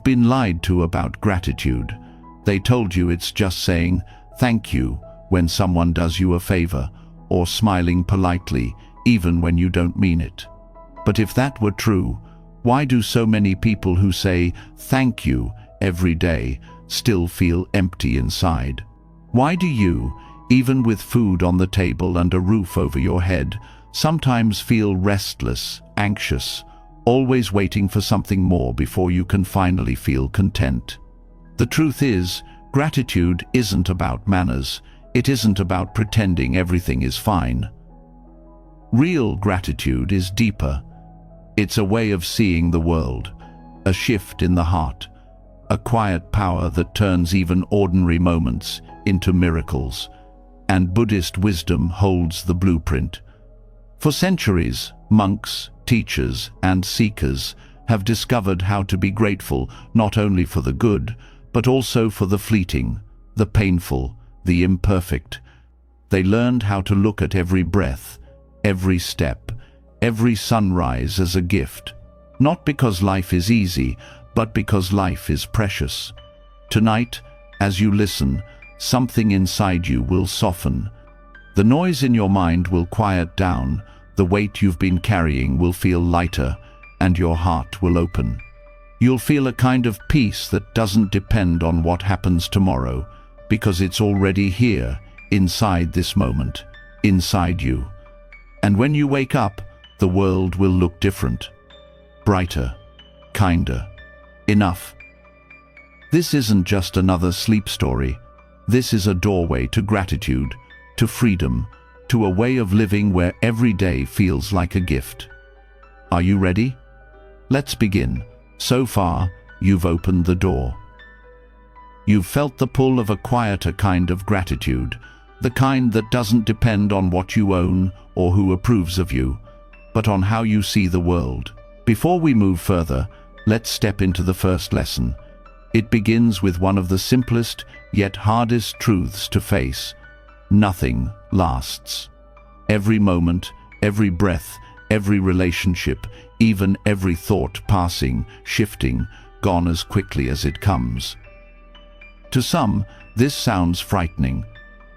You've been lied to about gratitude. They told you it's just saying thank you when someone does you a favor, or smiling politely even when you don't mean it. But if that were true, why do so many people who say thank you every day still feel empty inside? Why do you, even with food on the table and a roof over your head, sometimes feel restless, anxious, always waiting for something more before you can finally feel content? The truth is, gratitude isn't about manners. It isn't about pretending everything is fine. Real gratitude is deeper. It's a way of seeing the world, a shift in the heart, a quiet power that turns even ordinary moments into miracles. And Buddhist wisdom holds the blueprint. For centuries, monks, teachers, and seekers have discovered how to be grateful not only for the good, but also for the fleeting, the painful, the imperfect. They learned how to look at every breath, every step, every sunrise as a gift, not because life is easy, but because life is precious. Tonight, as you listen, something inside you will soften. The noise in your mind will quiet down, the weight you've been carrying will feel lighter, and your heart will open. You'll feel a kind of peace that doesn't depend on what happens tomorrow, because it's already here, inside this moment, inside you. And when you wake up, the world will look different, brighter, kinder. Enough. This isn't just another sleep story. This is a doorway to gratitude, to freedom, to a way of living where every day feels like a gift. Are you ready? Let's begin. So far, you've opened the door. You've felt the pull of a quieter kind of gratitude, the kind that doesn't depend on what you own or who approves of you, but on how you see the world. Before we move further, let's step into the first lesson. It begins with one of the simplest yet hardest truths to face. Nothing lasts. Every moment, every breath, every relationship, even every thought passing, shifting, gone as quickly as it comes. To some, this sounds frightening,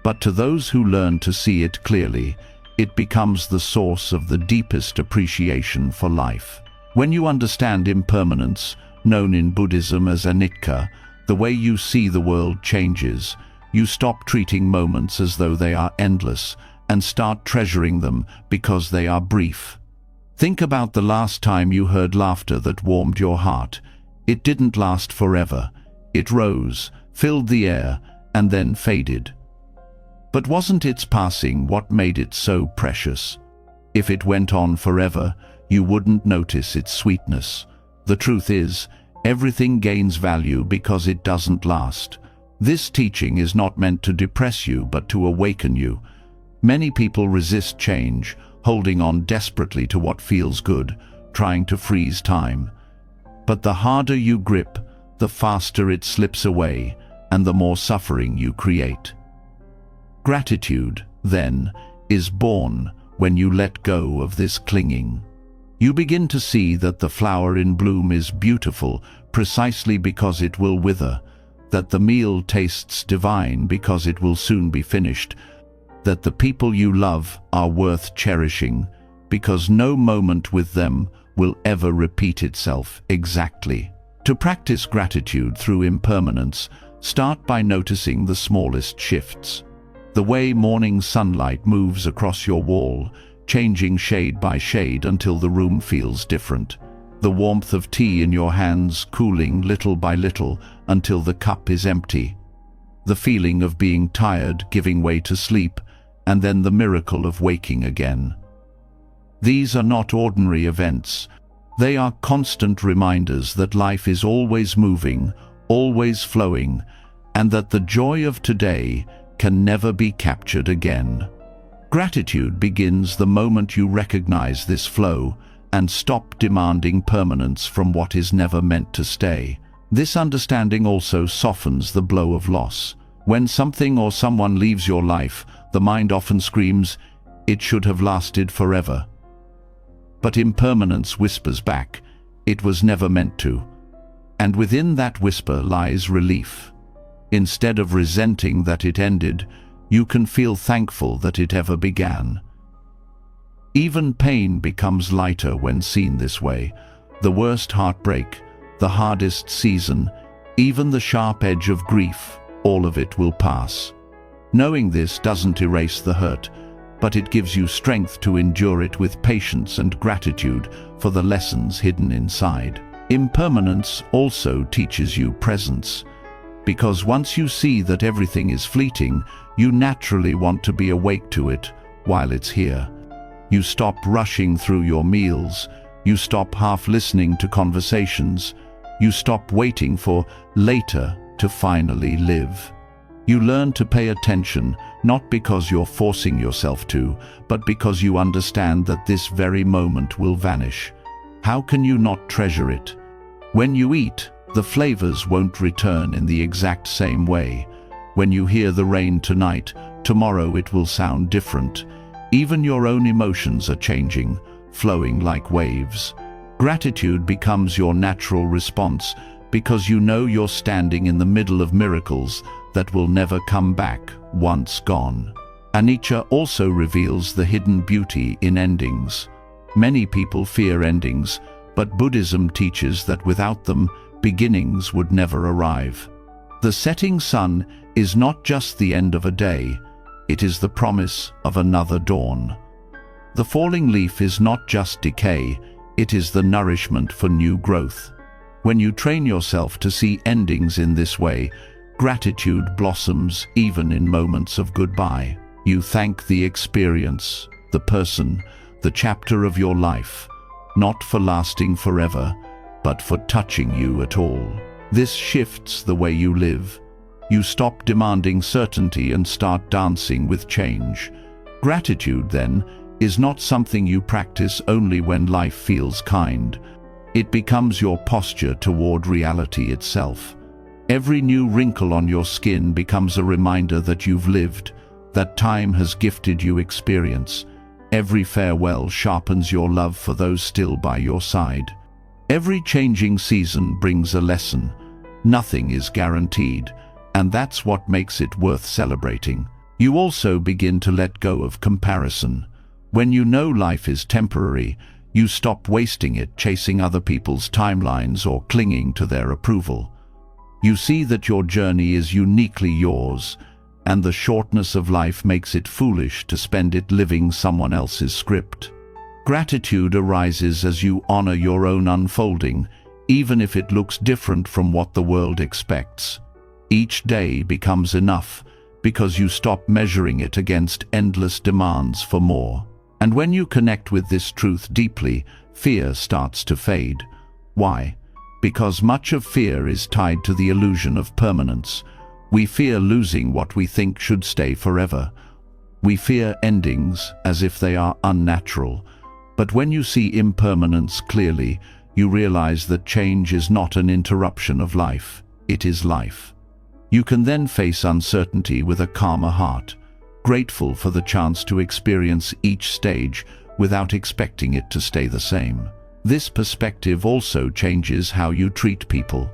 but to those who learn to see it clearly, it becomes the source of the deepest appreciation for life. When you understand impermanence, known in Buddhism as anicca, the way you see the world changes. You stop treating moments as though they are endless and start treasuring them because they are brief. Think about the last time you heard laughter that warmed your heart. It didn't last forever. It rose, filled the air, and then faded. But wasn't its passing what made it so precious? If it went on forever, you wouldn't notice its sweetness. The truth is, everything gains value because it doesn't last. This teaching is not meant to depress you, but to awaken you. Many people resist change, holding on desperately to what feels good, trying to freeze time. But the harder you grip, the faster it slips away, and the more suffering you create. Gratitude, then, is born when you let go of this clinging. You begin to see that the flower in bloom is beautiful precisely because it will wither, that the meal tastes divine because it will soon be finished, that the people you love are worth cherishing because no moment with them will ever repeat itself exactly. To practice gratitude through impermanence, start by noticing the smallest shifts. The way morning sunlight moves across your wall, changing shade by shade until the room feels different. The warmth of tea in your hands cooling little by little until the cup is empty. The feeling of being tired giving way to sleep, and then the miracle of waking again. These are not ordinary events. They are constant reminders that life is always moving, always flowing, and that the joy of today can never be captured again. Gratitude begins the moment you recognize this flow and stop demanding permanence from what is never meant to stay. This understanding also softens the blow of loss. When something or someone leaves your life, the mind often screams, "It should have lasted forever." But impermanence whispers back, "It was never meant to." And within that whisper lies relief. Instead of resenting that it ended, you can feel thankful that it ever began. Even pain becomes lighter when seen this way. The worst heartbreak, the hardest season, even the sharp edge of grief, all of it will pass. Knowing this doesn't erase the hurt, but it gives you strength to endure it with patience and gratitude for the lessons hidden inside. Impermanence also teaches you presence, because once you see that everything is fleeting, you naturally want to be awake to it while it's here. You stop rushing through your meals, you stop half listening to conversations, you stop waiting for later to finally live. You learn to pay attention, not because you're forcing yourself to, but because you understand that this very moment will vanish. How can you not treasure it? When you eat, the flavors won't return in the exact same way. When you hear the rain tonight, tomorrow it will sound different. Even your own emotions are changing, flowing like waves. Gratitude becomes your natural response because you know you're standing in the middle of miracles that will never come back once gone. Anicca also reveals the hidden beauty in endings. Many people fear endings, but Buddhism teaches that without them, beginnings would never arrive. The setting sun is not just the end of a day, it is the promise of another dawn. The falling leaf is not just decay, it is the nourishment for new growth. When you train yourself to see endings in this way, gratitude blossoms even in moments of goodbye. You thank the experience, the person, the chapter of your life, not for lasting forever, but for touching you at all. This shifts the way you live. You stop demanding certainty and start dancing with change. Gratitude, then, is not something you practice only when life feels kind. It becomes your posture toward reality itself. Every new wrinkle on your skin becomes a reminder that you've lived, that time has gifted you experience. Every farewell sharpens your love for those still by your side. Every changing season brings a lesson. Nothing is guaranteed, and that's what makes it worth celebrating. You also begin to let go of comparison. When you know life is temporary, you stop wasting it chasing other people's timelines or clinging to their approval. You see that your journey is uniquely yours, and the shortness of life makes it foolish to spend it living someone else's script. Gratitude arises as you honor your own unfolding, even if it looks different from what the world expects. Each day becomes enough because you stop measuring it against endless demands for more. And when you connect with this truth deeply, fear starts to fade. Why? Because much of fear is tied to the illusion of permanence. We fear losing what we think should stay forever. We fear endings as if they are unnatural. But when you see impermanence clearly, you realize that change is not an interruption of life, it is life. You can then face uncertainty with a calmer heart, grateful for the chance to experience each stage without expecting it to stay the same. This perspective also changes how you treat people.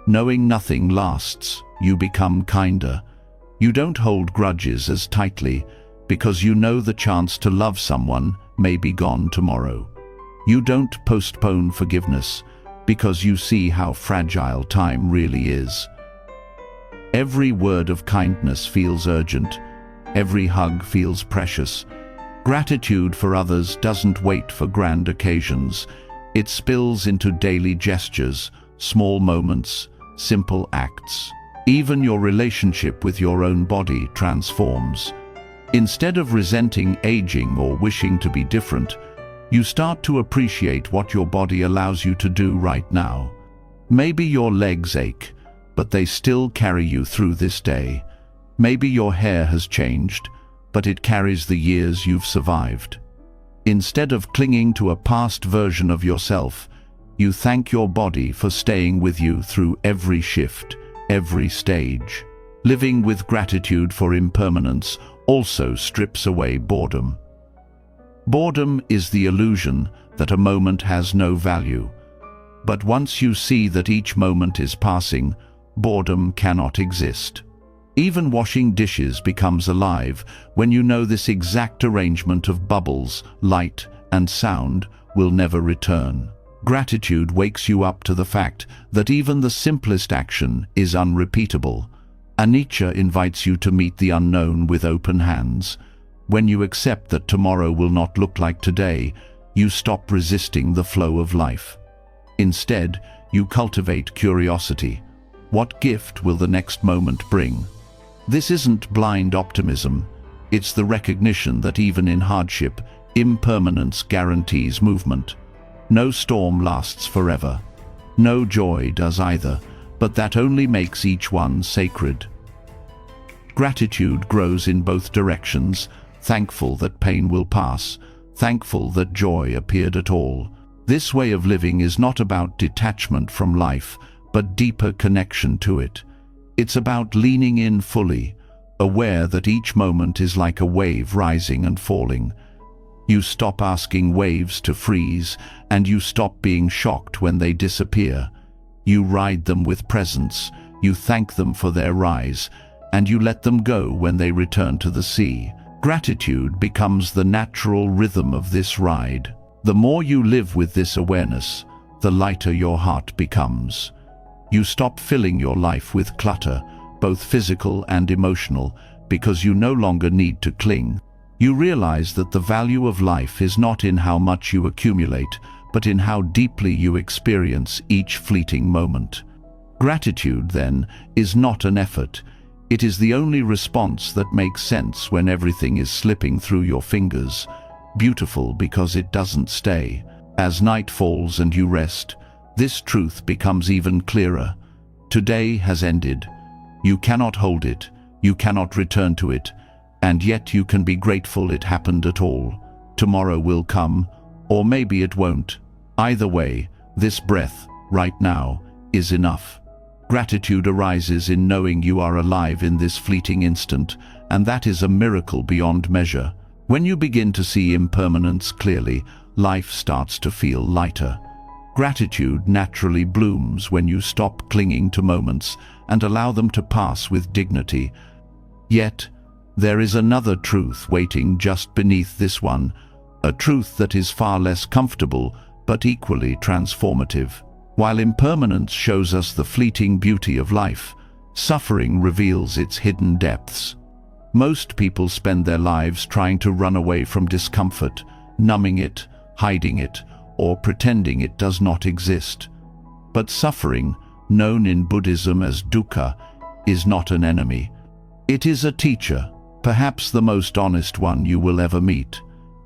Knowing nothing lasts, you become kinder. You don't hold grudges as tightly because you know the chance to love someone may be gone tomorrow. You don't postpone forgiveness because you see how fragile time really is. Every word of kindness feels urgent. Every hug feels precious. Gratitude for others doesn't wait for grand occasions. It spills into daily gestures, small moments, simple acts. Even your relationship with your own body transforms. Instead of resenting aging or wishing to be different, you start to appreciate what your body allows you to do right now. Maybe your legs ache, but they still carry you through this day. Maybe your hair has changed, but it carries the years you've survived. Instead of clinging to a past version of yourself, you thank your body for staying with you through every shift, every stage. Living with gratitude for impermanence also strips away boredom. Boredom is the illusion that a moment has no value. But once you see that each moment is passing, boredom cannot exist. Even washing dishes becomes alive when you know this exact arrangement of bubbles, light, and sound will never return. Gratitude wakes you up to the fact that even the simplest action is unrepeatable. Anicca invites you to meet the unknown with open hands. When you accept that tomorrow will not look like today, you stop resisting the flow of life. Instead, you cultivate curiosity. What gift will the next moment bring? This isn't blind optimism. It's the recognition that even in hardship, impermanence guarantees movement. No storm lasts forever. No joy does either, but that only makes each one sacred. Gratitude grows in both directions, thankful that pain will pass, thankful that joy appeared at all. This way of living is not about detachment from life, but deeper connection to it. It's about leaning in fully, aware that each moment is like a wave rising and falling. You stop asking waves to freeze, and you stop being shocked when they disappear. You ride them with presence, you thank them for their rise, and you let them go when they return to the sea. Gratitude becomes the natural rhythm of this ride. The more you live with this awareness, the lighter your heart becomes. You stop filling your life with clutter, both physical and emotional, because you no longer need to cling. You realize that the value of life is not in how much you accumulate, but in how deeply you experience each fleeting moment. Gratitude, then, is not an effort. It is the only response that makes sense when everything is slipping through your fingers. Beautiful because it doesn't stay. As night falls and you rest, this truth becomes even clearer. Today has ended. You cannot hold it, you cannot return to it, and yet you can be grateful it happened at all. Tomorrow will come, or maybe it won't. Either way, this breath, right now, is enough. Gratitude arises in knowing you are alive in this fleeting instant, and that is a miracle beyond measure. When you begin to see impermanence clearly, life starts to feel lighter. Gratitude naturally blooms when you stop clinging to moments and allow them to pass with dignity. Yet, there is another truth waiting just beneath this one, a truth that is far less comfortable but equally transformative. While impermanence shows us the fleeting beauty of life, suffering reveals its hidden depths. Most people spend their lives trying to run away from discomfort, numbing it, hiding it, or pretending it does not exist. But suffering, known in Buddhism as dukkha, is not an enemy. It is a teacher, perhaps the most honest one you will ever meet.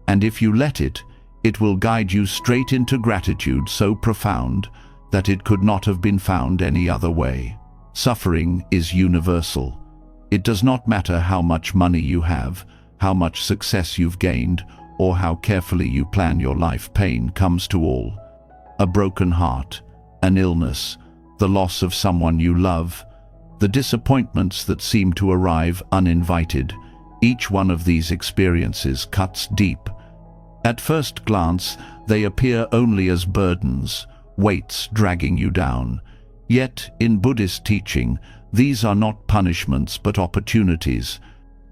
And if you let it, it will guide you straight into gratitude so profound that it could not have been found any other way. Suffering is universal. It does not matter how much money you have, how much success you've gained, or how carefully you plan your life. Pain comes to all. A broken heart, an illness, the loss of someone you love, the disappointments that seem to arrive uninvited. Each one of these experiences cuts deep. At first glance, they appear only as burdens, weights dragging you down. Yet, in Buddhist teaching, these are not punishments but opportunities.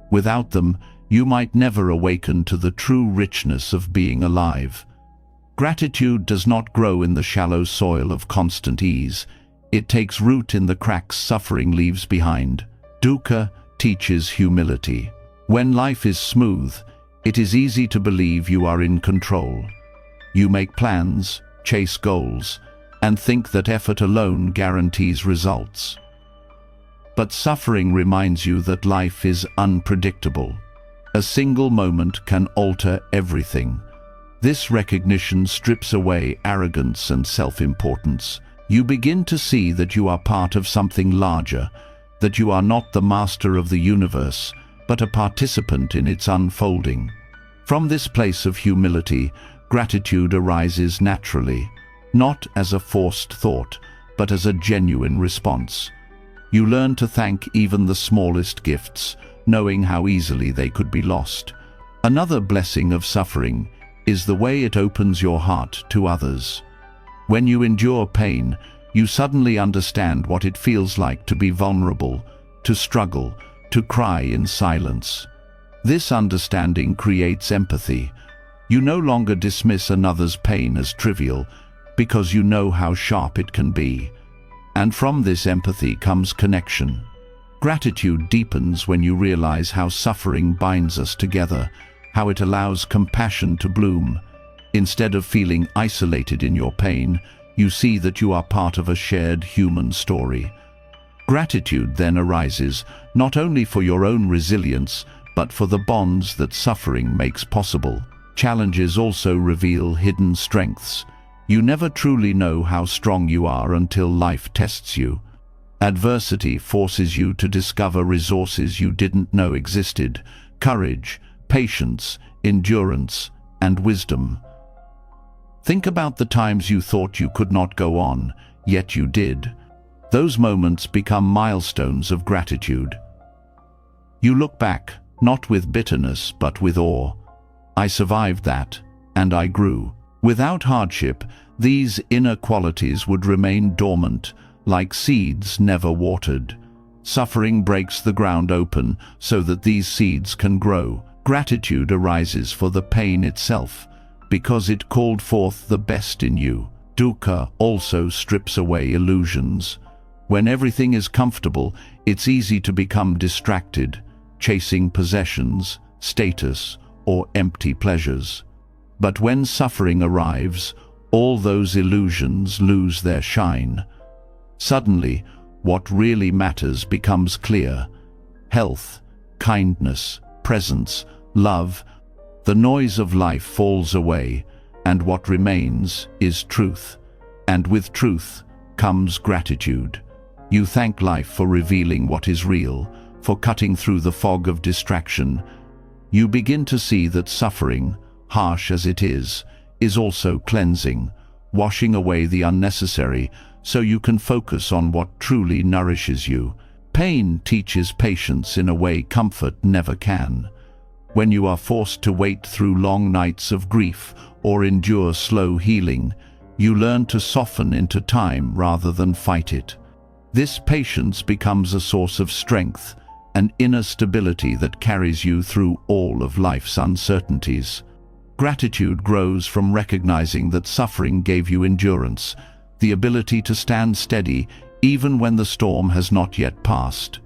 Without them, you might never awaken to the true richness of being alive. Gratitude does not grow in the shallow soil of constant ease. It takes root in the cracks suffering leaves behind. Dukkha teaches humility. When life is smooth, it is easy to believe you are in control. You make plans, chase goals, and think that effort alone guarantees results. But suffering reminds you that life is unpredictable. A single moment can alter everything. This recognition strips away arrogance and self-importance. You begin to see that you are part of something larger, that you are not the master of the universe, but a participant in its unfolding. From this place of humility, gratitude arises naturally, not as a forced thought, but as a genuine response. You learn to thank even the smallest gifts, knowing how easily they could be lost. Another blessing of suffering is the way it opens your heart to others. When you endure pain, you suddenly understand what it feels like to be vulnerable, to struggle, to cry in silence. This understanding creates empathy. You no longer dismiss another's pain as trivial, because you know how sharp it can be. And from this empathy comes connection. Gratitude deepens when you realize how suffering binds us together, how it allows compassion to bloom. Instead of feeling isolated in your pain, you see that you are part of a shared human story. Gratitude then arises not only for your own resilience, but for the bonds that suffering makes possible. Challenges also reveal hidden strengths. You never truly know how strong you are until life tests you. Adversity forces you to discover resources you didn't know existed: courage, patience, endurance, and wisdom. Think about the times you thought you could not go on, yet you did. Those moments become milestones of gratitude. You look back, not with bitterness, but with awe. I survived that, and I grew. Without hardship, these inner qualities would remain dormant, like seeds never watered. Suffering breaks the ground open so that these seeds can grow. Gratitude arises for the pain itself, because it called forth the best in you. Dukkha also strips away illusions. When everything is comfortable, it's easy to become distracted, chasing possessions, status, or empty pleasures. But when suffering arrives, all those illusions lose their shine. Suddenly, what really matters becomes clear: health, kindness, presence, love. The noise of life falls away, and what remains is truth. And with truth comes gratitude. You thank life for revealing what is real, for cutting through the fog of distraction. You begin to see that suffering, harsh as it is also cleansing, washing away the unnecessary so you can focus on what truly nourishes you. Pain teaches patience in a way comfort never can. When you are forced to wait through long nights of grief or endure slow healing, you learn to soften into time rather than fight it. This patience becomes a source of strength, an inner stability that carries you through all of life's uncertainties. Gratitude grows from recognizing that suffering gave you endurance, the ability to stand steady even when the storm has not yet passed.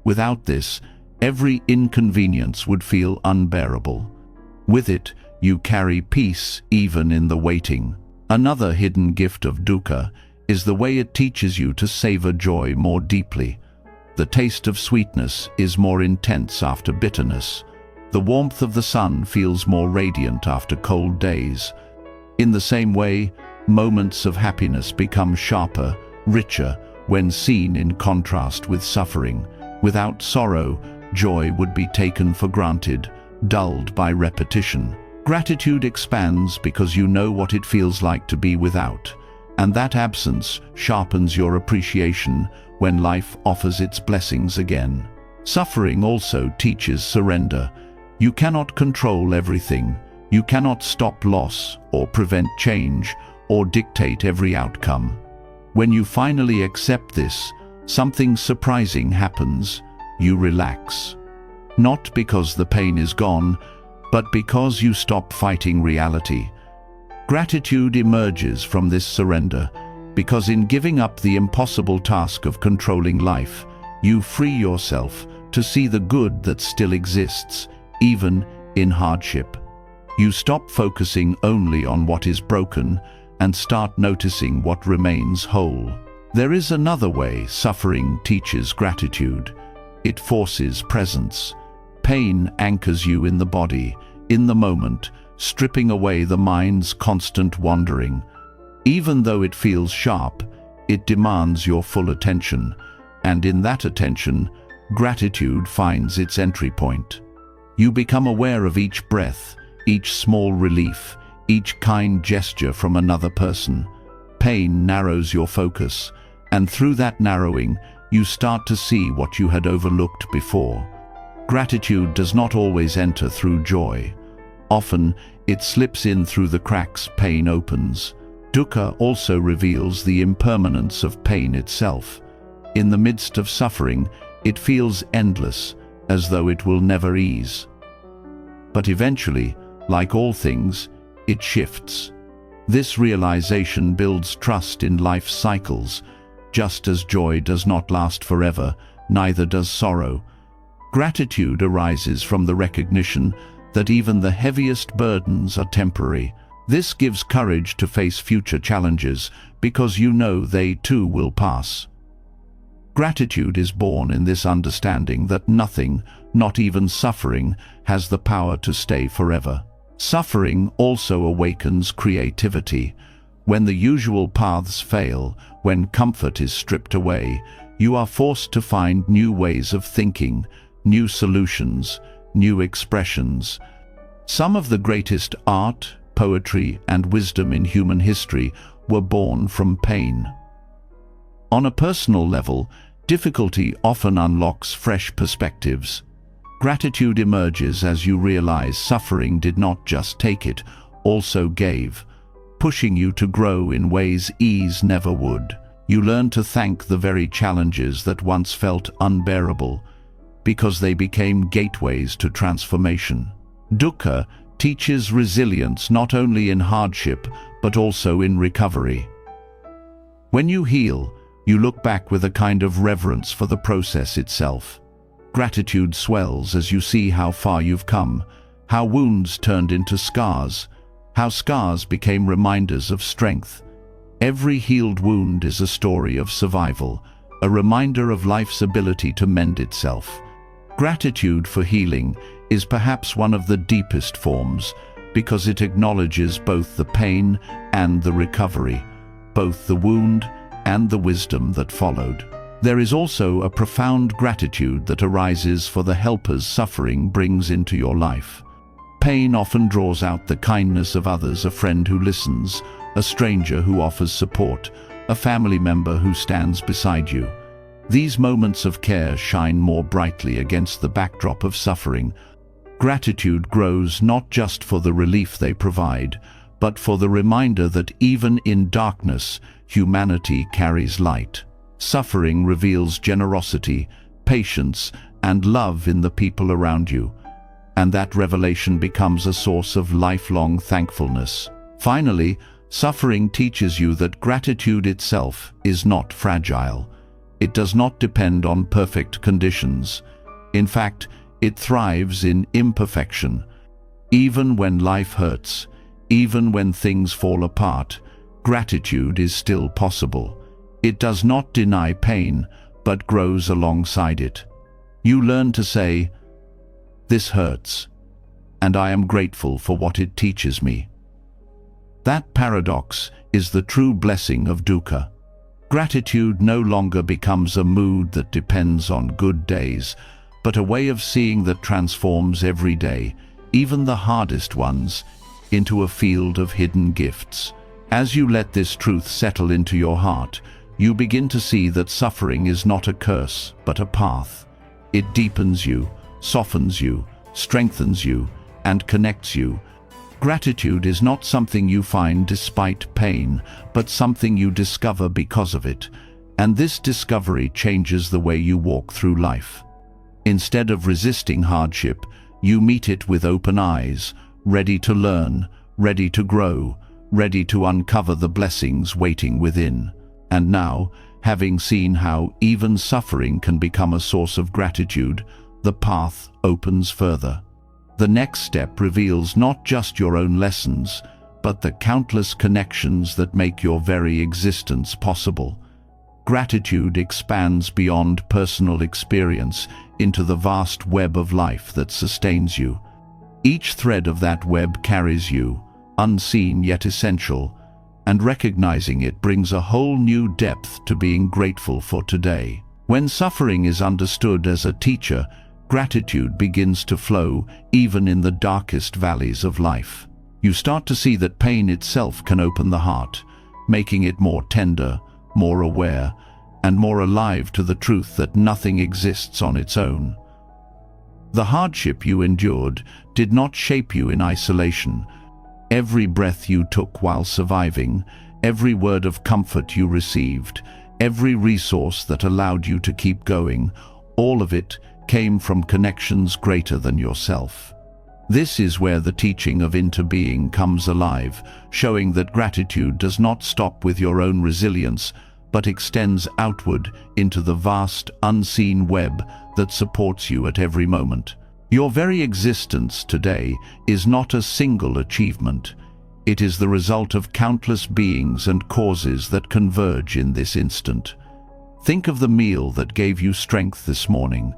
Without this, every inconvenience would feel unbearable. With it, you carry peace even in the waiting. Another hidden gift of dukkha is the way it teaches you to savor joy more deeply. The taste of sweetness is more intense after bitterness. The warmth of the sun feels more radiant after cold days. In the same way, moments of happiness become sharper, richer, when seen in contrast with suffering. Without sorrow, joy would be taken for granted, dulled by repetition. Gratitude expands because you know what it feels like to be without, and that absence sharpens your appreciation when life offers its blessings again. Suffering also teaches surrender. You cannot control everything. You cannot stop loss or prevent change or dictate every outcome. When you finally accept this, something surprising happens. You relax. Not because the pain is gone, but because you stop fighting reality. Gratitude emerges from this surrender, because in giving up the impossible task of controlling life, you free yourself to see the good that still exists, even in hardship. You stop focusing only on what is broken and start noticing what remains whole. There is another way suffering teaches gratitude. It forces presence. Pain anchors you in the body, in the moment, stripping away the mind's constant wandering. Even though it feels sharp, it demands your full attention, and in that attention, gratitude finds its entry point. You become aware of each breath, each small relief, each kind gesture from another person. Pain narrows your focus, and through that narrowing, you start to see what you had overlooked before. Gratitude does not always enter through joy. Often, it slips in through the cracks pain opens. Dukkha also reveals the impermanence of pain itself. In the midst of suffering, it feels endless, as though it will never ease. But eventually, like all things, it shifts. This realization builds trust in life's cycles. Just as joy does not last forever, neither does sorrow. Gratitude arises from the recognition that even the heaviest burdens are temporary. This gives courage to face future challenges because you know they too will pass. Gratitude is born in this understanding that nothing, not even suffering, has the power to stay forever. Suffering also awakens creativity. When the usual paths fail, when comfort is stripped away, you are forced to find new ways of thinking, new solutions, new expressions. Some of the greatest art, poetry, and wisdom in human history were born from pain. On a personal level, difficulty often unlocks fresh perspectives. Gratitude emerges as you realize suffering did not just take it, also gave, pushing you to grow in ways ease never would. You learn to thank the very challenges that once felt unbearable, because they became gateways to transformation. Dukkha teaches resilience not only in hardship, but also in recovery. When you heal, you look back with a kind of reverence for the process itself. Gratitude swells as you see how far you've come, how wounds turned into scars, how scars became reminders of strength. Every healed wound is a story of survival, a reminder of life's ability to mend itself. Gratitude for healing is perhaps one of the deepest forms, because it acknowledges both the pain and the recovery, both the wound and the wisdom that followed. There is also a profound gratitude that arises for the helpers suffering brings into your life. Pain often draws out the kindness of others, a friend who listens, a stranger who offers support, a family member who stands beside you. These moments of care shine more brightly against the backdrop of suffering. Gratitude grows not just for the relief they provide, but for the reminder that even in darkness, humanity carries light. Suffering reveals generosity, patience, and love in the people around you, and that revelation becomes a source of lifelong thankfulness. Finally, suffering teaches you that gratitude itself is not fragile. It does not depend on perfect conditions. In fact, it thrives in imperfection. Even when life hurts, even when things fall apart, gratitude is still possible. It does not deny pain, but grows alongside it. You learn to say, "This hurts, and I am grateful for what it teaches me." That paradox is the true blessing of dukkha. Gratitude no longer becomes a mood that depends on good days, but a way of seeing that transforms every day, even the hardest ones, into a field of hidden gifts. As you let this truth settle into your heart, you begin to see that suffering is not a curse, but a path. It deepens you, softens you, strengthens you, and connects you. Gratitude is not something you find despite pain, but something you discover because of it, and this discovery changes the way you walk through life. Instead of resisting hardship, you meet it with open eyes, ready to learn, ready to grow, ready to uncover the blessings waiting within. And now, having seen how even suffering can become a source of gratitude, the path opens further. The next step reveals not just your own lessons, but the countless connections that make your very existence possible. Gratitude expands beyond personal experience into the vast web of life that sustains you. Each thread of that web carries you, unseen yet essential, and recognizing it brings a whole new depth to being grateful for today. When suffering is understood as a teacher, gratitude begins to flow even in the darkest valleys of life. You start to see that pain itself can open the heart, making it more tender, more aware, and more alive to the truth that nothing exists on its own. The hardship you endured did not shape you in isolation. Every breath you took while surviving, every word of comfort you received, every resource that allowed you to keep going, all of it came from connections greater than yourself. This is where the teaching of interbeing comes alive, showing that gratitude does not stop with your own resilience, but extends outward into the vast, unseen web that supports you at every moment. Your very existence today is not a single achievement. It is the result of countless beings and causes that converge in this instant. Think of the meal that gave you strength this morning.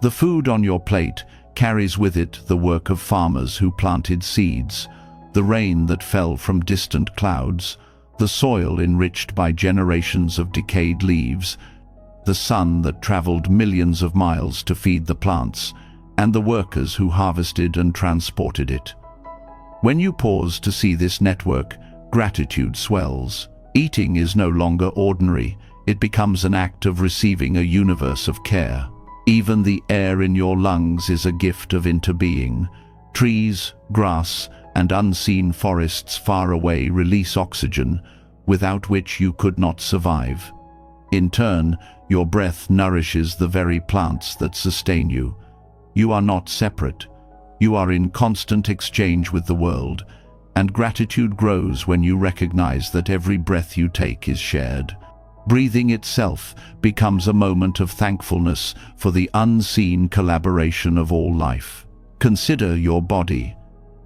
The food on your plate carries with it the work of farmers who planted seeds, the rain that fell from distant clouds, the soil enriched by generations of decayed leaves, the sun that traveled millions of miles to feed the plants, and the workers who harvested and transported it. When you pause to see this network, gratitude swells. Eating is no longer ordinary. It becomes an act of receiving a universe of care. Even the air in your lungs is a gift of interbeing. Trees, grass, and unseen forests far away release oxygen, without which you could not survive. In turn, your breath nourishes the very plants that sustain you. You are not separate. You are in constant exchange with the world, and gratitude grows when you recognize that every breath you take is shared. Breathing itself becomes a moment of thankfulness for the unseen collaboration of all life. Consider your body,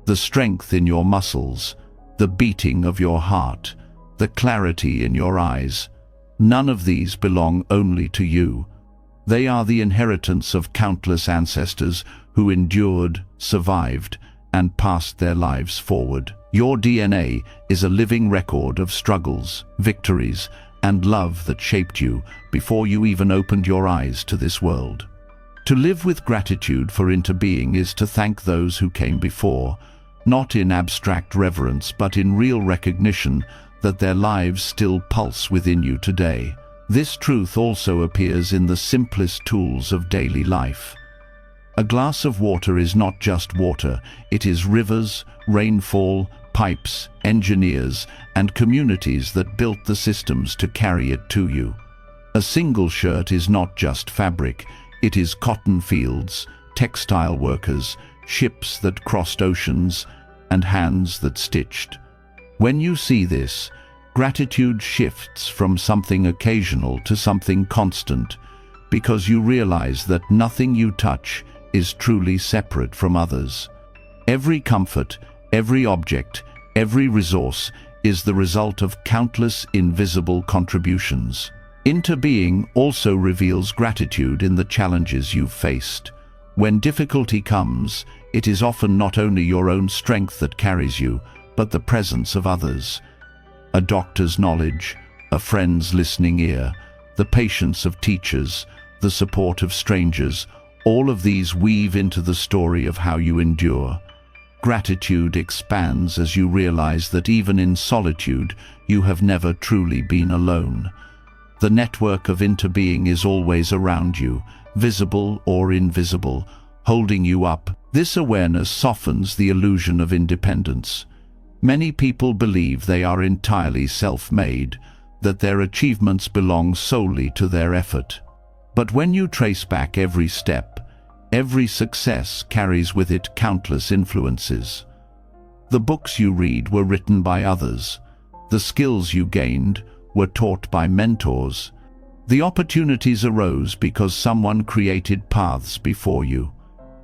the strength in your muscles, the beating of your heart, the clarity in your eyes. None of these belong only to you. They are the inheritance of countless ancestors who endured, survived, and passed their lives forward. Your DNA is a living record of struggles, victories, and love that shaped you before you even opened your eyes to this world. To live with gratitude for interbeing is to thank those who came before, not in abstract reverence but in real recognition that their lives still pulse within you today. This truth also appears in the simplest tools of daily life. A glass of water is not just water, it is rivers, rainfall, pipes, engineers, and communities that built the systems to carry it to you. A single shirt is not just fabric, it is cotton fields, textile workers, ships that crossed oceans, and hands that stitched. When you see this, gratitude shifts from something occasional to something constant, because you realize that nothing you touch is truly separate from others. Every comfort, every object, every resource is the result of countless invisible contributions. Interbeing also reveals gratitude in the challenges you've faced. When difficulty comes, it is often not only your own strength that carries you, but the presence of others. A doctor's knowledge, a friend's listening ear, the patience of teachers, the support of strangers, all of these weave into the story of how you endure. Gratitude expands as you realize that even in solitude, you have never truly been alone. The network of interbeing is always around you, visible or invisible, holding you up. This awareness softens the illusion of independence. Many people believe they are entirely self-made, that their achievements belong solely to their effort. But when you trace back every step, every success carries with it countless influences. The books you read were written by others. The skills you gained were taught by mentors. The opportunities arose because someone created paths before you.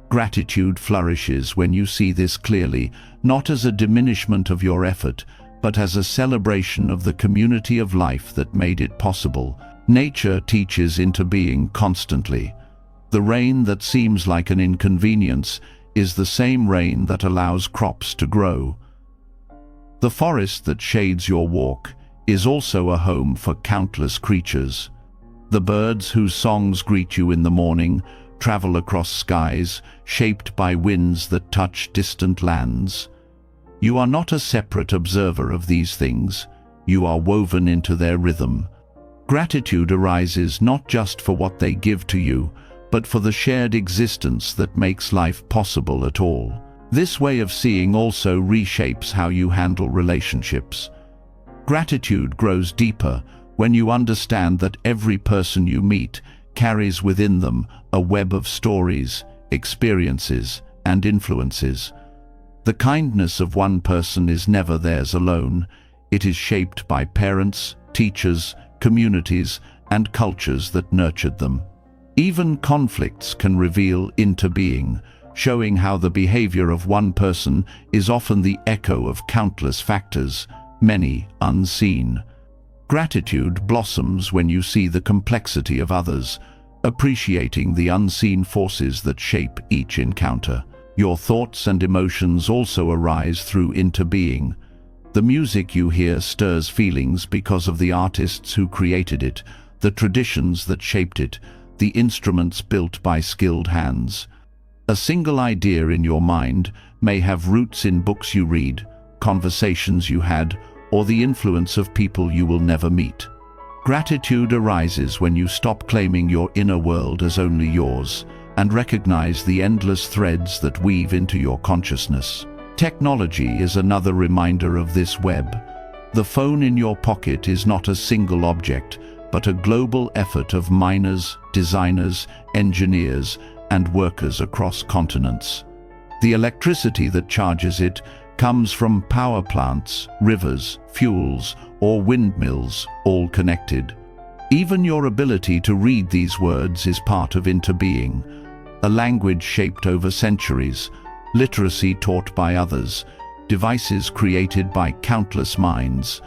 Gratitude flourishes when you see this clearly, not as a diminishment of your effort, but as a celebration of the community of life that made it possible. Nature teaches interbeing constantly. The rain that seems like an inconvenience is the same rain that allows crops to grow. The forest that shades your walk is also a home for countless creatures. The birds whose songs greet you in the morning travel across skies, shaped by winds that touch distant lands. You are not a separate observer of these things. You are woven into their rhythm. Gratitude arises not just for what they give to you, but for the shared existence that makes life possible at all. This way of seeing also reshapes how you handle relationships. Gratitude grows deeper when you understand that every person you meet carries within them a web of stories, experiences, and influences. The kindness of one person is never theirs alone. It is shaped by parents, teachers, communities, and cultures that nurtured them. Even conflicts can reveal into being, showing how the behavior of one person is often the echo of countless factors, many unseen. Gratitude blossoms when you see the complexity of others, appreciating the unseen forces that shape each encounter. Your thoughts and emotions also arise through interbeing. The music you hear stirs feelings because of the artists who created it, the traditions that shaped it, the instruments built by skilled hands. A single idea in your mind may have roots in books you read, conversations you had, or the influence of people you will never meet. Gratitude arises when you stop claiming your inner world as only yours and recognize the endless threads that weave into your consciousness. Technology is another reminder of this web. The phone in your pocket is not a single object, but a global effort of miners, designers, engineers, and workers across continents. The electricity that charges it comes from power plants, rivers, fuels, or windmills, all connected. Even your ability to read these words is part of interbeing, a language shaped over centuries, literacy taught by others, devices created by countless minds.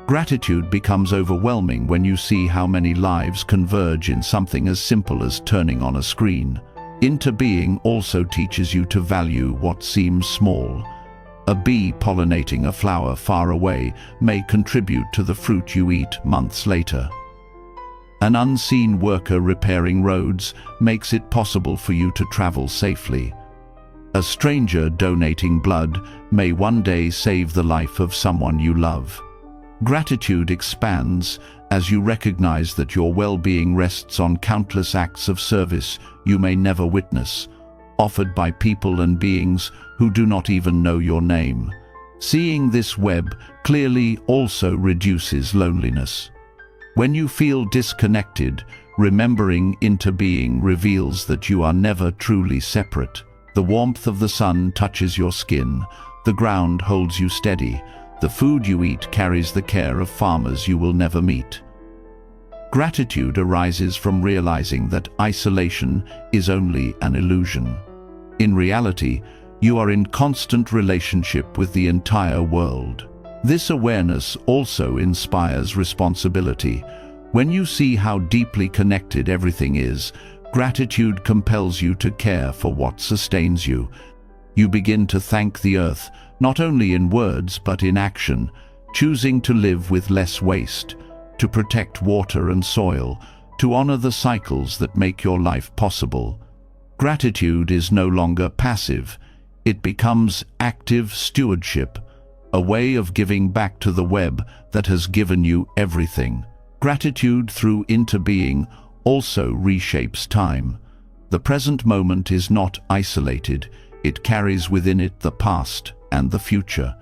Gratitude becomes overwhelming when you see how many lives converge in something as simple as turning on a screen. Interbeing also teaches you to value what seems small. A bee pollinating a flower far away may contribute to the fruit you eat months later. An unseen worker repairing roads makes it possible for you to travel safely. A stranger donating blood may one day save the life of someone you love. Gratitude expands as you recognize that your well-being rests on countless acts of service you may never witness, offered by people and beings who do not even know your name. Seeing this web clearly also reduces loneliness. When you feel disconnected, remembering interbeing reveals that you are never truly separate. The warmth of the sun touches your skin, the ground holds you steady, the food you eat carries the care of farmers you will never meet. Gratitude arises from realizing that isolation is only an illusion. In reality, you are in constant relationship with the entire world. This awareness also inspires responsibility. When you see how deeply connected everything is, gratitude compels you to care for what sustains you. You begin to thank the earth, not only in words but in action, choosing to live with less waste, to protect water and soil, to honor the cycles that make your life possible. Gratitude is no longer passive. It becomes active stewardship, a way of giving back to the web that has given you everything. Gratitude through interbeing also reshapes time. The present moment is not isolated. It carries within it the past and the future.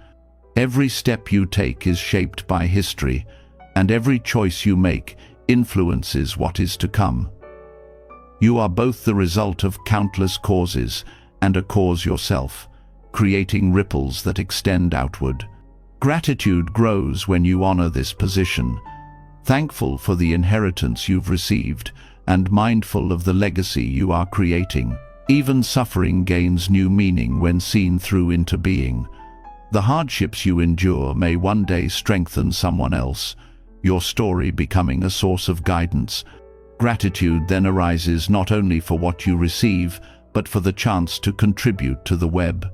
Every step you take is shaped by history, and every choice you make influences what is to come. You are both the result of countless causes and a cause yourself, creating ripples that extend outward. Gratitude grows when you honor this position, thankful for the inheritance you've received and mindful of the legacy you are creating. Even suffering gains new meaning when seen through interbeing. The hardships you endure may one day strengthen someone else, your story becoming a source of guidance. Gratitude then arises not only for what you receive, but for the chance to contribute to the web.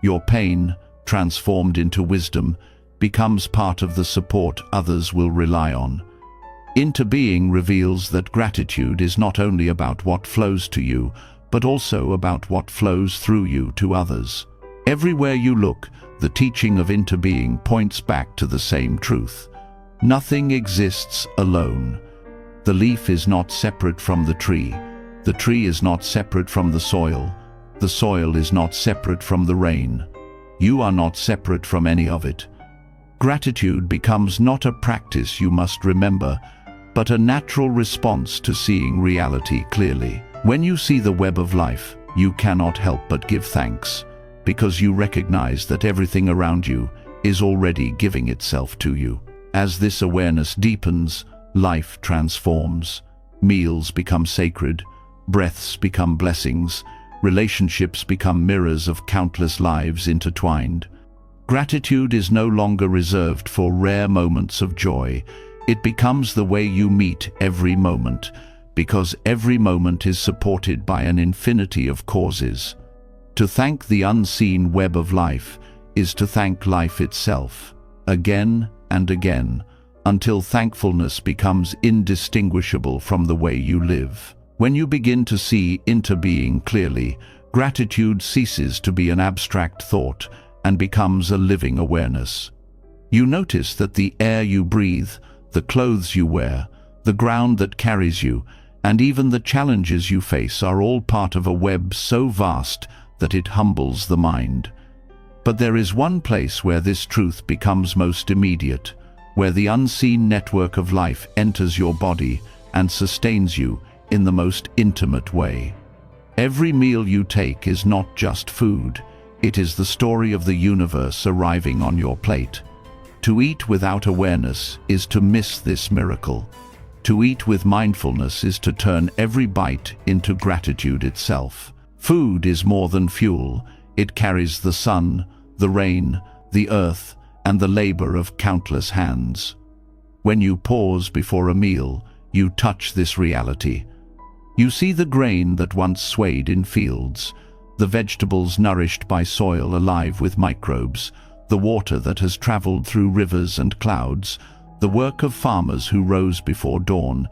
Your pain, transformed into wisdom, becomes part of the support others will rely on. Interbeing reveals that gratitude is not only about what flows to you, but also about what flows through you to others. Everywhere you look, the teaching of interbeing points back to the same truth. Nothing exists alone. The leaf is not separate from the tree is not separate from the soil is not separate from the rain. You are not separate from any of it. Gratitude becomes not a practice you must remember, but a natural response to seeing reality clearly. When you see the web of life, you cannot help but give thanks, because you recognize that everything around you is already giving itself to you. As this awareness deepens, life transforms. Meals become sacred, breaths become blessings, relationships become mirrors of countless lives intertwined. Gratitude is no longer reserved for rare moments of joy. It becomes the way you meet every moment, because every moment is supported by an infinity of causes. To thank the unseen web of life is to thank life itself, again and again, until thankfulness becomes indistinguishable from the way you live. When you begin to see into being clearly, gratitude ceases to be an abstract thought and becomes a living awareness. You notice that the air you breathe, the clothes you wear, the ground that carries you, and even the challenges you face are all part of a web so vast that it humbles the mind. But there is one place where this truth becomes most immediate, where the unseen network of life enters your body and sustains you in the most intimate way. Every meal you take is not just food, it is the story of the universe arriving on your plate. To eat without awareness is to miss this miracle. To eat with mindfulness is to turn every bite into gratitude itself. Food is more than fuel. It carries the sun, the rain, the earth, and the labor of countless hands. When you pause before a meal, you touch this reality. You see the grain that once swayed in fields, the vegetables nourished by soil alive with microbes, the water that has traveled through rivers and clouds, the work of farmers who rose before dawn,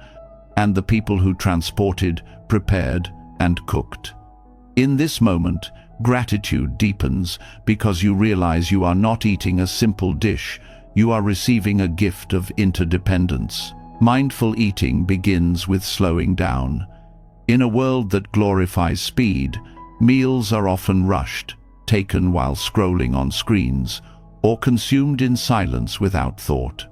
and the people who transported, prepared, and cooked. In this moment, gratitude deepens because you realize you are not eating a simple dish, you are receiving a gift of interdependence. Mindful eating begins with slowing down. In a world that glorifies speed, meals are often rushed, taken while scrolling on screens, or consumed in silence without thought.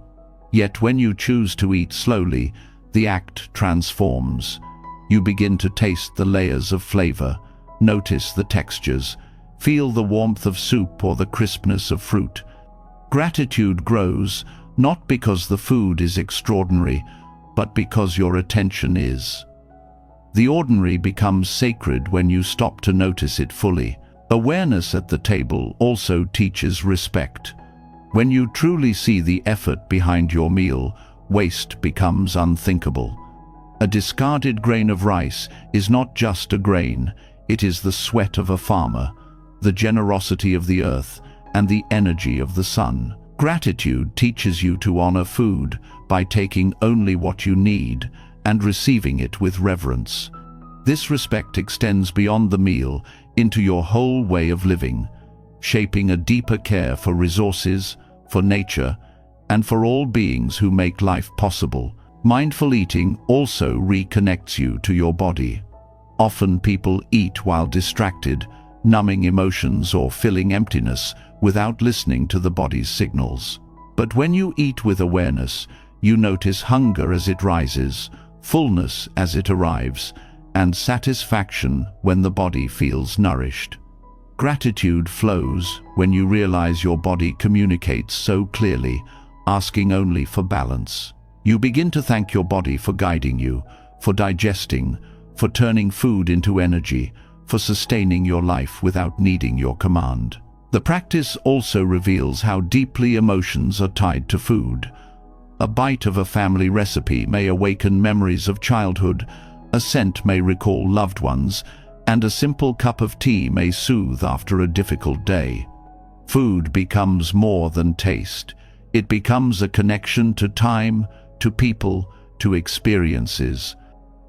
Yet when you choose to eat slowly, the act transforms. You begin to taste the layers of flavor, notice the textures, feel the warmth of soup or the crispness of fruit. Gratitude grows, not because the food is extraordinary, but because your attention is. The ordinary becomes sacred when you stop to notice it fully. Awareness at the table also teaches respect. When you truly see the effort behind your meal, waste becomes unthinkable. A discarded grain of rice is not just a grain, it is the sweat of a farmer, the generosity of the earth, and the energy of the sun. Gratitude teaches you to honor food by taking only what you need and receiving it with reverence. This respect extends beyond the meal into your whole way of living, shaping a deeper care for resources, for nature, and for all beings who make life possible. Mindful eating also reconnects you to your body. Often people eat while distracted, numbing emotions or filling emptiness without listening to the body's signals. But when you eat with awareness, you notice hunger as it rises, fullness as it arrives, and satisfaction when the body feels nourished. Gratitude flows when you realize your body communicates so clearly, asking only for balance. You begin to thank your body for guiding you, for digesting, for turning food into energy, for sustaining your life without needing your command. The practice also reveals how deeply emotions are tied to food. A bite of a family recipe may awaken memories of childhood, a scent may recall loved ones, and a simple cup of tea may soothe after a difficult day. Food becomes more than taste. It becomes a connection to time, to people, to experiences.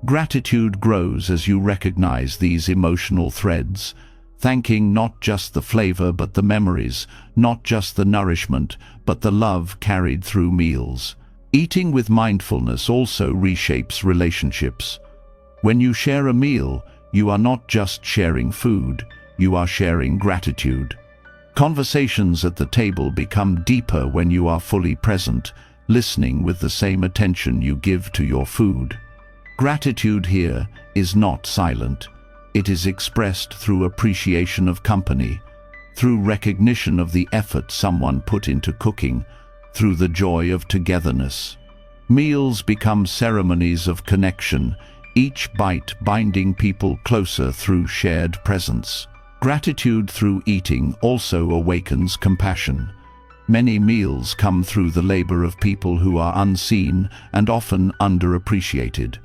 Gratitude grows as you recognize these emotional threads, thanking not just the flavor but the memories, not just the nourishment but the love carried through meals. Eating with mindfulness also reshapes relationships. When you share a meal, you are not just sharing food, you are sharing gratitude. Conversations at the table become deeper when you are fully present, listening with the same attention you give to your food. Gratitude here is not silent. It is expressed through appreciation of company, through recognition of the effort someone put into cooking, through the joy of togetherness. Meals become ceremonies of connection, each bite binding people closer through shared presence. Gratitude through eating also awakens compassion. Many meals come through the labor of people who are unseen and often underappreciated.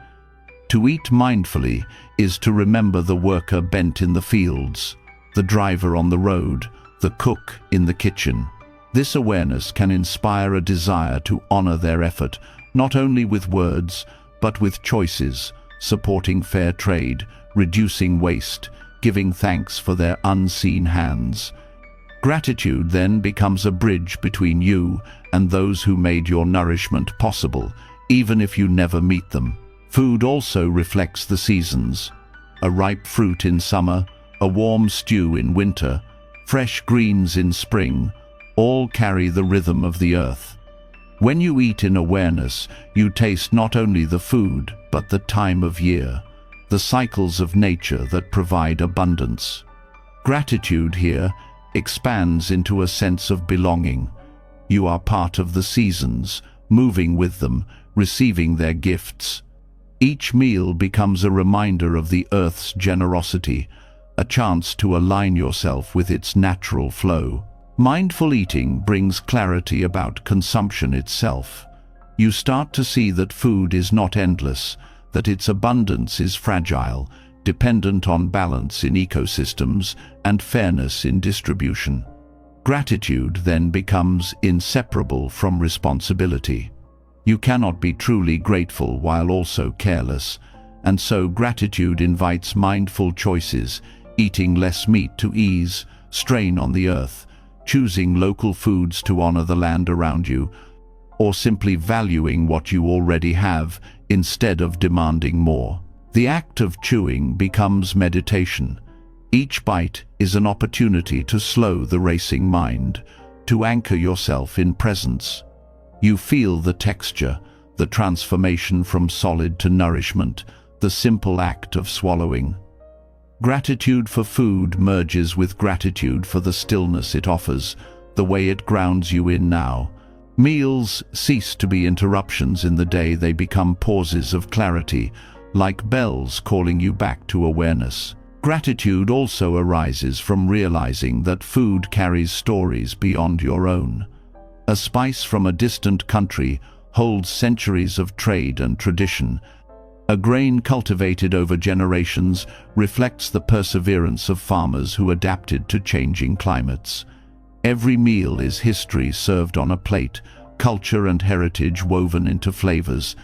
To eat mindfully is to remember the worker bent in the fields, the driver on the road, the cook in the kitchen. This awareness can inspire a desire to honor their effort, not only with words, but with choices, supporting fair trade, reducing waste, giving thanks for their unseen hands. Gratitude then becomes a bridge between you and those who made your nourishment possible, even if you never meet them. Food also reflects the seasons. A ripe fruit in summer, a warm stew in winter, fresh greens in spring, all carry the rhythm of the earth. When you eat in awareness, you taste not only the food, but the time of year, the cycles of nature that provide abundance. Gratitude here expands into a sense of belonging. You are part of the seasons, moving with them, receiving their gifts. Each meal becomes a reminder of the earth's generosity, a chance to align yourself with its natural flow. Mindful eating brings clarity about consumption itself. You start to see that food is not endless, that its abundance is fragile, dependent on balance in ecosystems and fairness in distribution. Gratitude then becomes inseparable from responsibility. You cannot be truly grateful while also careless, and so gratitude invites mindful choices, eating less meat to ease strain on the earth, choosing local foods to honor the land around you, or simply valuing what you already have instead of demanding more. The act of chewing becomes meditation. Each bite is an opportunity to slow the racing mind, to anchor yourself in presence. You feel the texture, the transformation from solid to nourishment, the simple act of swallowing. Gratitude for food merges with gratitude for the stillness it offers, the way it grounds you in now. Meals cease to be interruptions in the day, they become pauses of clarity, like bells calling you back to awareness. Gratitude also arises from realizing that food carries stories beyond your own. A spice from a distant country holds centuries of trade and tradition. A grain cultivated over generations reflects the perseverance of farmers who adapted to changing climates. Every meal is history served on a plate, culture and heritage woven into flavors.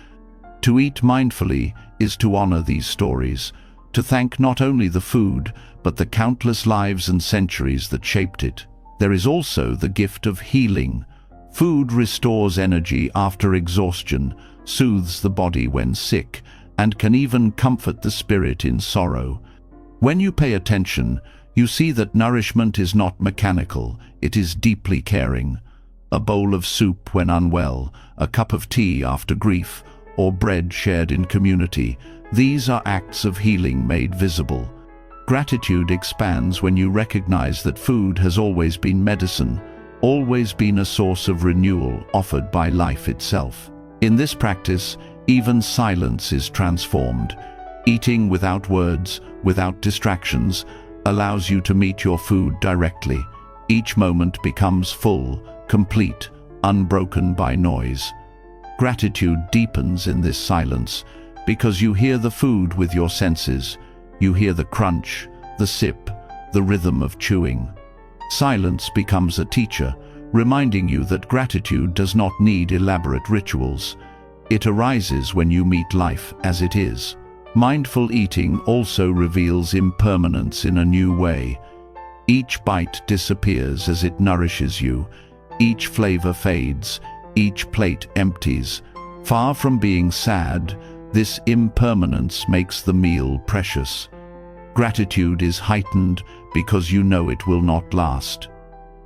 To eat mindfully is to honor these stories, to thank not only the food, but the countless lives and centuries that shaped it. There is also the gift of healing. Food restores energy after exhaustion, soothes the body when sick, and can even comfort the spirit in sorrow. When you pay attention, you see that nourishment is not mechanical, it is deeply caring. A bowl of soup when unwell, a cup of tea after grief, or bread shared in community, these are acts of healing made visible. Gratitude expands when you recognize that food has always been medicine, always been a source of renewal offered by life itself. In this practice, even silence is transformed. Eating without words, without distractions, allows you to meet your food directly. Each moment becomes full, complete, unbroken by noise. Gratitude deepens in this silence because you hear the food with your senses. You hear the crunch, the sip, the rhythm of chewing. Silence becomes a teacher, reminding you that gratitude does not need elaborate rituals. It arises when you meet life as it is. Mindful eating also reveals impermanence in a new way. Each bite disappears as it nourishes you. Each flavor fades, each plate empties. Far from being sad, this impermanence makes the meal precious. Gratitude is heightened because you know it will not last.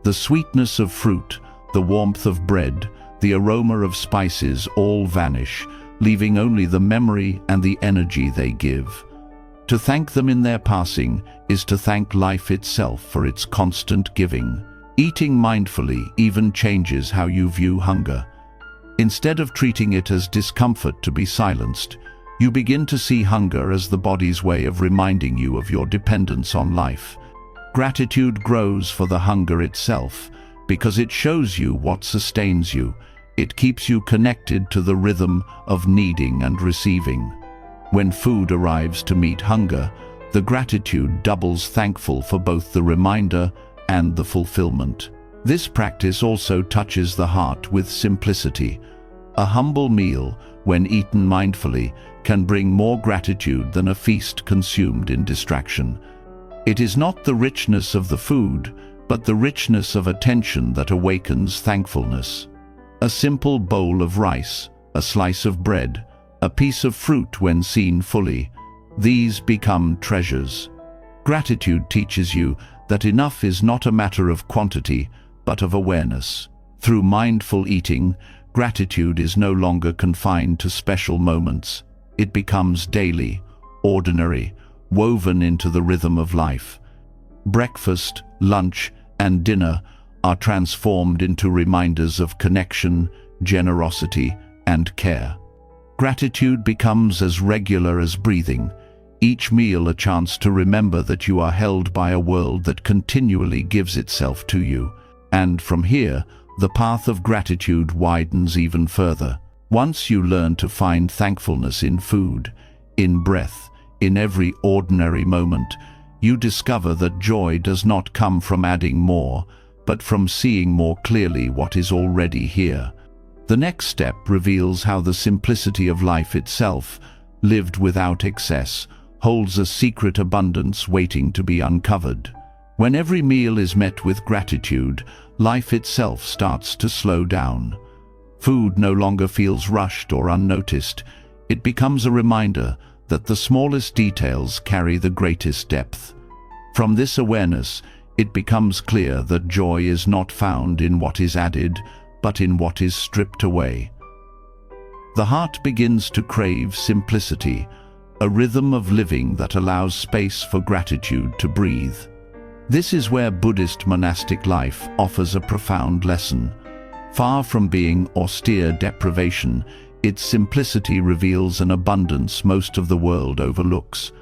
The sweetness of fruit, the warmth of bread, the aroma of spices all vanish, leaving only the memory and the energy they give. To thank them in their passing is to thank life itself for its constant giving. Eating mindfully even changes how you view hunger. Instead of treating it as discomfort to be silenced, you begin to see hunger as the body's way of reminding you of your dependence on life. Gratitude grows for the hunger itself, because it shows you what sustains you. It keeps you connected to the rhythm of needing and receiving. When food arrives to meet hunger, the gratitude doubles, thankful for both the reminder and the fulfillment. This practice also touches the heart with simplicity. A humble meal, when eaten mindfully, can bring more gratitude than a feast consumed in distraction. It is not the richness of the food, but the richness of attention that awakens thankfulness. A simple bowl of rice, a slice of bread, a piece of fruit when seen fully, these become treasures. Gratitude teaches you that enough is not a matter of quantity, but of awareness. Through mindful eating, gratitude is no longer confined to special moments. It becomes daily, ordinary, woven into the rhythm of life. Breakfast, lunch, and dinner are transformed into reminders of connection, generosity, and care. Gratitude becomes as regular as breathing, each meal a chance to remember that you are held by a world that continually gives itself to you. And from here, the path of gratitude widens even further. Once you learn to find thankfulness in food, in breath, in every ordinary moment, you discover that joy does not come from adding more, but from seeing more clearly what is already here. The next step reveals how the simplicity of life itself, lived without excess, holds a secret abundance waiting to be uncovered. When every meal is met with gratitude, life itself starts to slow down. Food no longer feels rushed or unnoticed. It becomes a reminder that the smallest details carry the greatest depth. From this awareness, it becomes clear that joy is not found in what is added, but in what is stripped away. The heart begins to crave simplicity, a rhythm of living that allows space for gratitude to breathe. This is where Buddhist monastic life offers a profound lesson. Far from being austere deprivation, its simplicity reveals an abundance most of the world overlooks.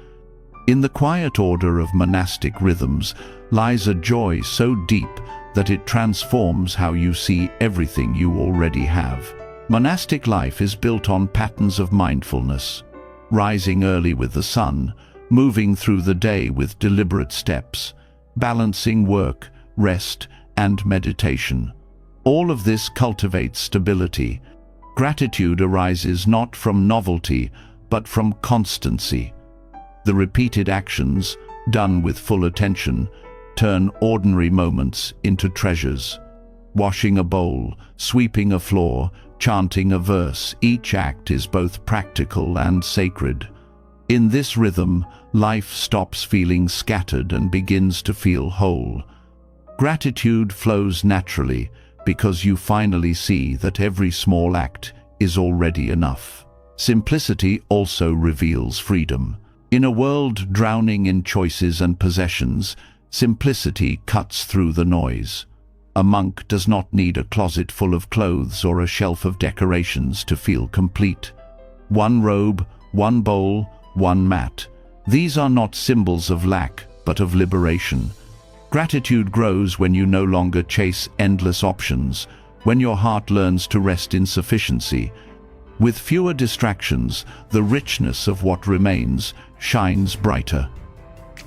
In the quiet order of monastic rhythms lies a joy so deep that it transforms how you see everything you already have. Monastic life is built on patterns of mindfulness, rising early with the sun, moving through the day with deliberate steps, balancing work, rest, and meditation. All of this cultivates stability. Gratitude arises not from novelty, but from constancy. The repeated actions, done with full attention, turn ordinary moments into treasures. Washing a bowl, sweeping a floor, chanting a verse, each act is both practical and sacred. In this rhythm, life stops feeling scattered and begins to feel whole. Gratitude flows naturally because you finally see that every small act is already enough. Simplicity also reveals freedom. In a world drowning in choices and possessions, simplicity cuts through the noise. A monk does not need a closet full of clothes or a shelf of decorations to feel complete. One robe, one bowl, one mat. These are not symbols of lack, but of liberation. Gratitude grows when you no longer chase endless options, when your heart learns to rest in sufficiency. With fewer distractions, the richness of what remains shines brighter.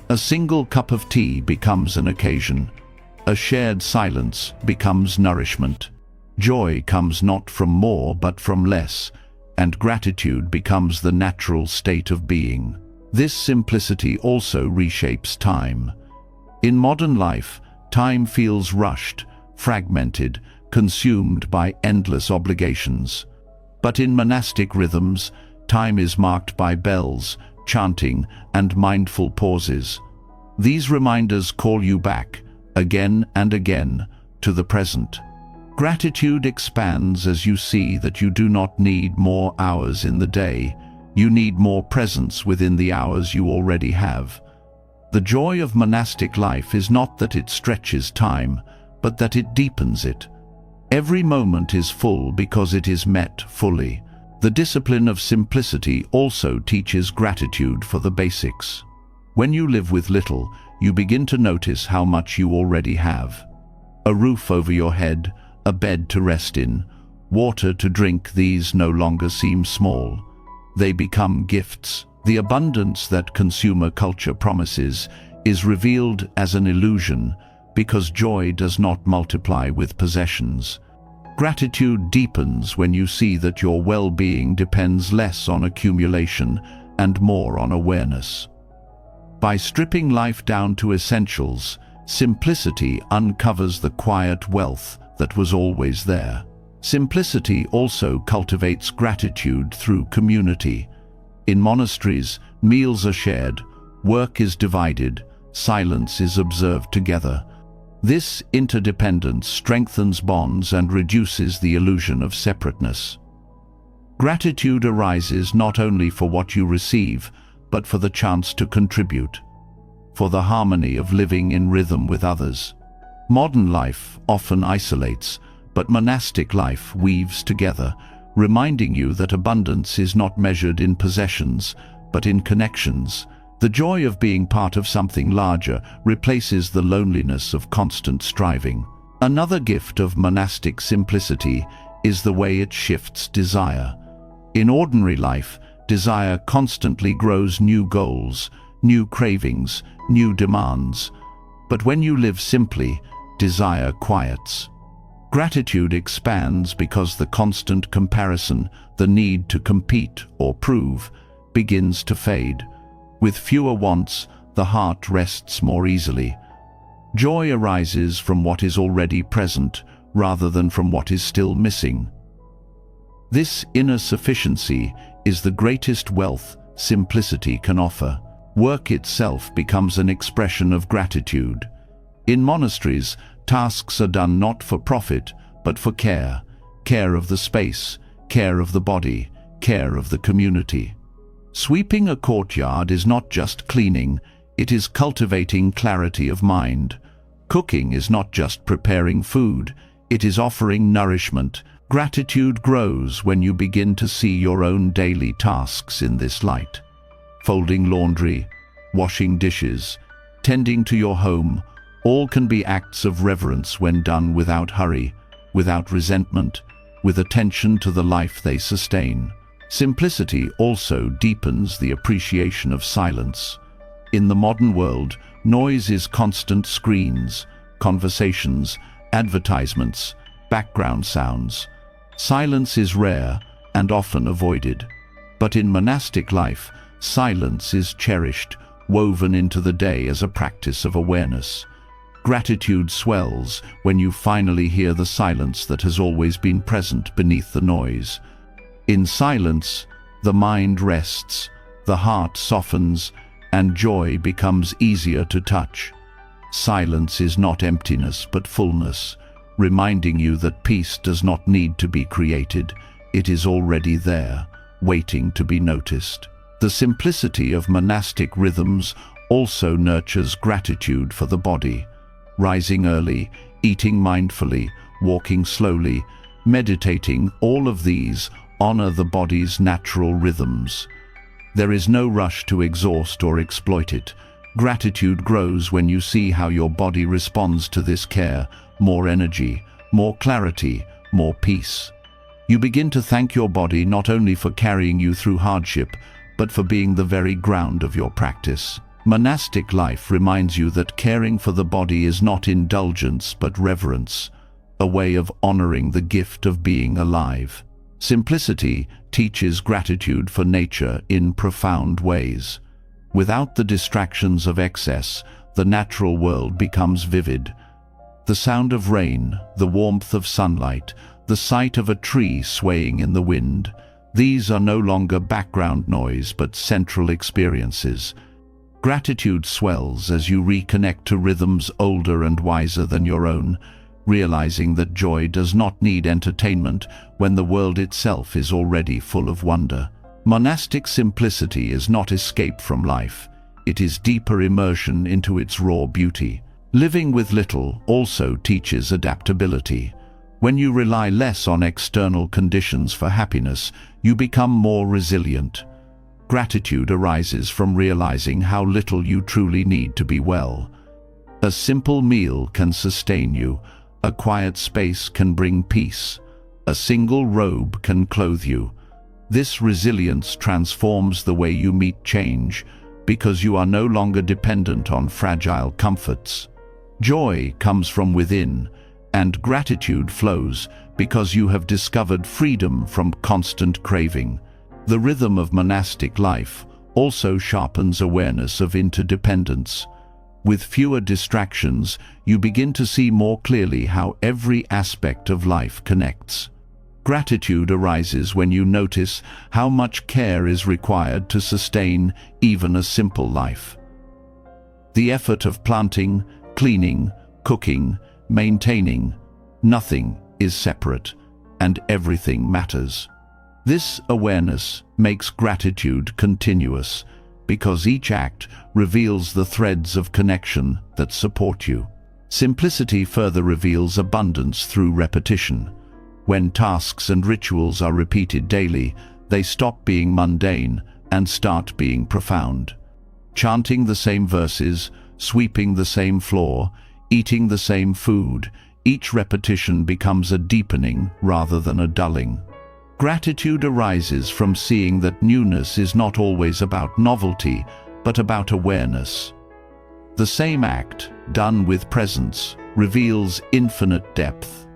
A single cup of tea becomes an occasion. A shared silence becomes nourishment. Joy comes not from more but from less, and gratitude becomes the natural state of being. This simplicity also reshapes time. In modern life, time feels rushed, fragmented, consumed by endless obligations. But in monastic rhythms, time is marked by bells, chanting, and mindful pauses. These reminders call you back, again and again, to the present. Gratitude expands as you see that you do not need more hours in the day. You need more presence within the hours you already have. The joy of monastic life is not that it stretches time, but that it deepens it. Every moment is full because it is met fully. The discipline of simplicity also teaches gratitude for the basics. When you live with little, you begin to notice how much you already have. A roof over your head, a bed to rest in, water to drink, these no longer seem small. They become gifts. The abundance that consumer culture promises is revealed as an illusion because joy does not multiply with possessions. Gratitude deepens when you see that your well-being depends less on accumulation and more on awareness. By stripping life down to essentials, simplicity uncovers the quiet wealth that was always there. Simplicity also cultivates gratitude through community. In monasteries, meals are shared, work is divided, silence is observed together. This interdependence strengthens bonds and reduces the illusion of separateness. Gratitude arises not only for what you receive, but for the chance to contribute, for the harmony of living in rhythm with others. Modern life often isolates, but monastic life weaves together, reminding you that abundance is not measured in possessions, but in connections. The joy of being part of something larger replaces the loneliness of constant striving. Another gift of monastic simplicity is the way it shifts desire. In ordinary life, desire constantly grows new goals, new cravings, new demands. But when you live simply, desire quiets. Gratitude expands because the constant comparison, the need to compete or prove, begins to fade. With fewer wants, the heart rests more easily. Joy arises from what is already present rather than from what is still missing. This inner sufficiency is the greatest wealth simplicity can offer. Work itself becomes an expression of gratitude. In monasteries, tasks are done not for profit, but for care. Care of the space, care of the body, care of the community. Sweeping a courtyard is not just cleaning, it is cultivating clarity of mind. Cooking is not just preparing food, it is offering nourishment. Gratitude grows when you begin to see your own daily tasks in this light. Folding laundry, washing dishes, tending to your home, all can be acts of reverence when done without hurry, without resentment, with attention to the life they sustain. Simplicity also deepens the appreciation of silence. In the modern world, noise is constant: screens, conversations, advertisements, background sounds. Silence is rare and often avoided. But in monastic life, silence is cherished, woven into the day as a practice of awareness. Gratitude swells when you finally hear the silence that has always been present beneath the noise. In silence, the mind rests, the heart softens, and joy becomes easier to touch. Silence is not emptiness but fullness, reminding you that peace does not need to be created. It is already there, waiting to be noticed. The simplicity of monastic rhythms also nurtures gratitude for the body. Rising early, eating mindfully, walking slowly, meditating, all of these honor the body's natural rhythms. There is no rush to exhaust or exploit it. Gratitude grows when you see how your body responds to this care: more energy, more clarity, more peace. You begin to thank your body not only for carrying you through hardship, but for being the very ground of your practice. Monastic life reminds you that caring for the body is not indulgence but reverence, a way of honoring the gift of being alive. Simplicity teaches gratitude for nature in profound ways. Without the distractions of excess, the natural world becomes vivid. The sound of rain, the warmth of sunlight, the sight of a tree swaying in the wind, these are no longer background noise but central experiences. Gratitude swells as you reconnect to rhythms older and wiser than your own. realizing that joy does not need entertainment when the world itself is already full of wonder. Monastic simplicity is not escape from life. It is deeper immersion into its raw beauty. Living with little also teaches adaptability. When you rely less on external conditions for happiness, you become more resilient. Gratitude arises from realizing how little you truly need to be well. A simple meal can sustain you. A quiet space can bring peace. A single robe can clothe you. This resilience transforms the way you meet change, because you are no longer dependent on fragile comforts. Joy comes from within, and gratitude flows because you have discovered freedom from constant craving. The rhythm of monastic life also sharpens awareness of interdependence. With fewer distractions, you begin to see more clearly how every aspect of life connects. Gratitude arises when you notice how much care is required to sustain even a simple life. The effort of planting, cleaning, cooking, maintaining, nothing is separate, and everything matters. This awareness makes gratitude continuous, because each act reveals the threads of connection that support you. Simplicity further reveals abundance through repetition. When tasks and rituals are repeated daily, they stop being mundane and start being profound. Chanting the same verses, sweeping the same floor, eating the same food, each repetition becomes a deepening rather than a dulling. Gratitude arises from seeing that newness is not always about novelty, but about awareness. The same act, done with presence, reveals infinite depth.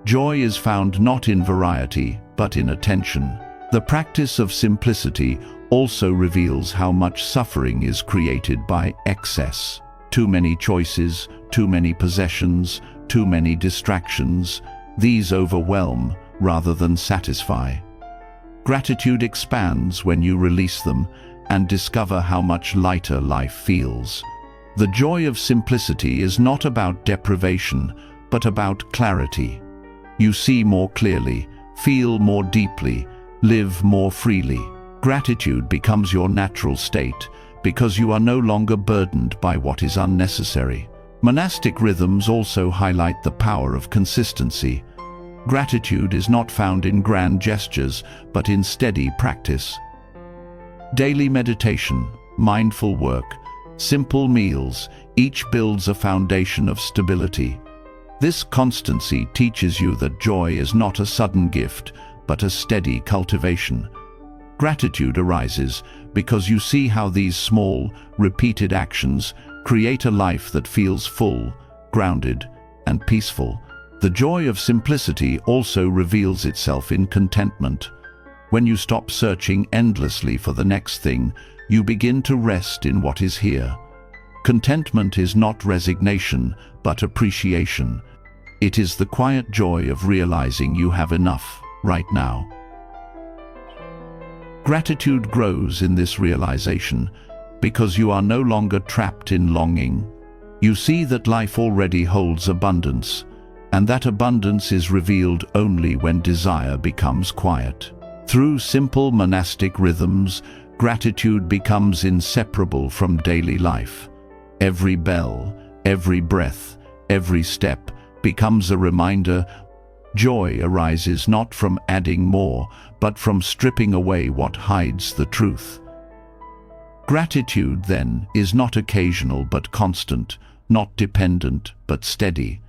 Joy is found not in variety, but in attention. The practice of simplicity also reveals how much suffering is created by excess. Too many choices, too many possessions, too many distractions. These overwhelm rather than satisfy. Gratitude expands when you release them and discover how much lighter life feels. The joy of simplicity is not about deprivation, but about clarity. You see more clearly, feel more deeply, live more freely. Gratitude becomes your natural state because you are no longer burdened by what is unnecessary. Monastic rhythms also highlight the power of consistency. Gratitude is not found in grand gestures, but in steady practice. Daily meditation, mindful work, simple meals, each builds a foundation of stability. This constancy teaches you that joy is not a sudden gift, but a steady cultivation. Gratitude arises because you see how these small, repeated actions create a life that feels full, grounded, and peaceful. The joy of simplicity also reveals itself in contentment. When you stop searching endlessly for the next thing, you begin to rest in what is here. Contentment is not resignation, but appreciation. It is the quiet joy of realizing you have enough right now. Gratitude grows in this realization because you are no longer trapped in longing. You see that life already holds abundance, and that abundance is revealed only when desire becomes quiet. Through simple monastic rhythms, gratitude becomes inseparable from daily life. Every bell, every breath, every step becomes a reminder. Joy arises not from adding more, but from stripping away what hides the truth. Gratitude, then, is not occasional but constant, not dependent but steady.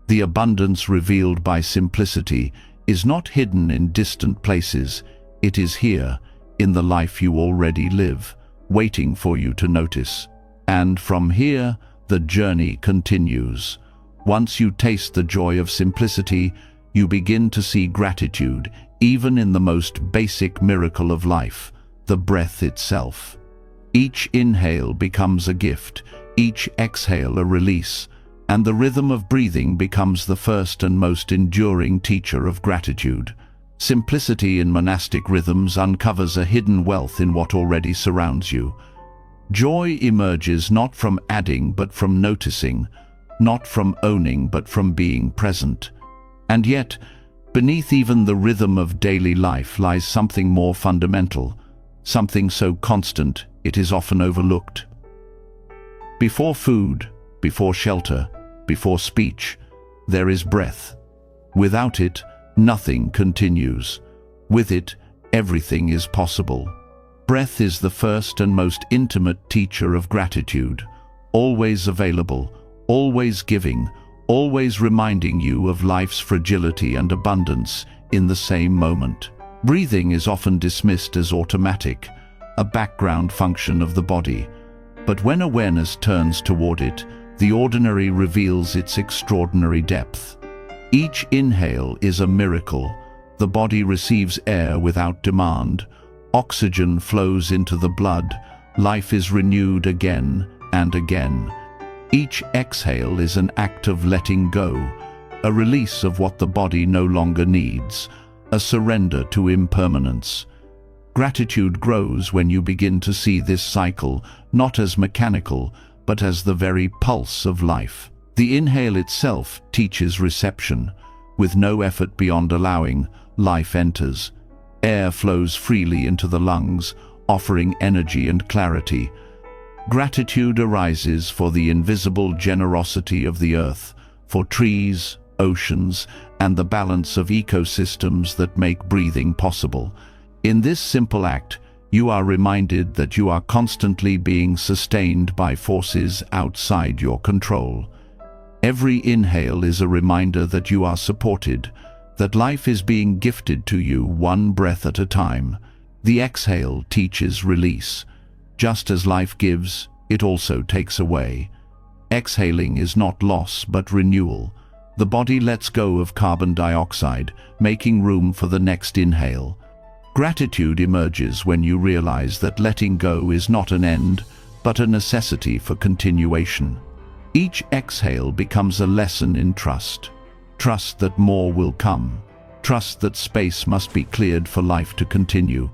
The abundance revealed by simplicity is not hidden in distant places. It is here, in the life you already live, waiting for you to notice. And from here, the journey continues. Once you taste the joy of simplicity, you begin to see gratitude, even in the most basic miracle of life, the breath itself. Each inhale becomes a gift, each exhale a release, and the rhythm of breathing becomes the first and most enduring teacher of gratitude. Simplicity in monastic rhythms uncovers a hidden wealth in what already surrounds you. Joy emerges not from adding but from noticing. not from owning but from being present. And yet, beneath even the rhythm of daily life lies something more fundamental, something so constant it is often overlooked. Before food, before shelter, before speech, there is breath. Without it, nothing continues. With it, everything is possible. Breath is the first and most intimate teacher of gratitude, always available, always giving, always reminding you of life's fragility and abundance in the same moment. Breathing is often dismissed as automatic, a background function of the body. But when awareness turns toward it, the ordinary reveals its extraordinary depth. Each inhale is a miracle. The body receives air without demand. Oxygen flows into the blood. Life is renewed again and again. Each exhale is an act of letting go, a release of what the body no longer needs, a surrender to impermanence. Gratitude grows when you begin to see this cycle not as mechanical, but as the very pulse of life. The inhale itself teaches reception. With no effort beyond allowing, life enters. Air flows freely into the lungs, offering energy and clarity. Gratitude arises for the invisible generosity of the earth, for trees, oceans, and the balance of ecosystems that make breathing possible. In this simple act, you are reminded that you are constantly being sustained by forces outside your control. Every inhale is a reminder that you are supported, that life is being gifted to you one breath at a time. The exhale teaches release. Just as life gives, it also takes away. Exhaling is not loss but renewal. The body lets go of carbon dioxide, making room for the next inhale. Gratitude emerges when you realize that letting go is not an end, but a necessity for continuation. Each exhale becomes a lesson in trust. Trust that more will come. Trust that space must be cleared for life to continue.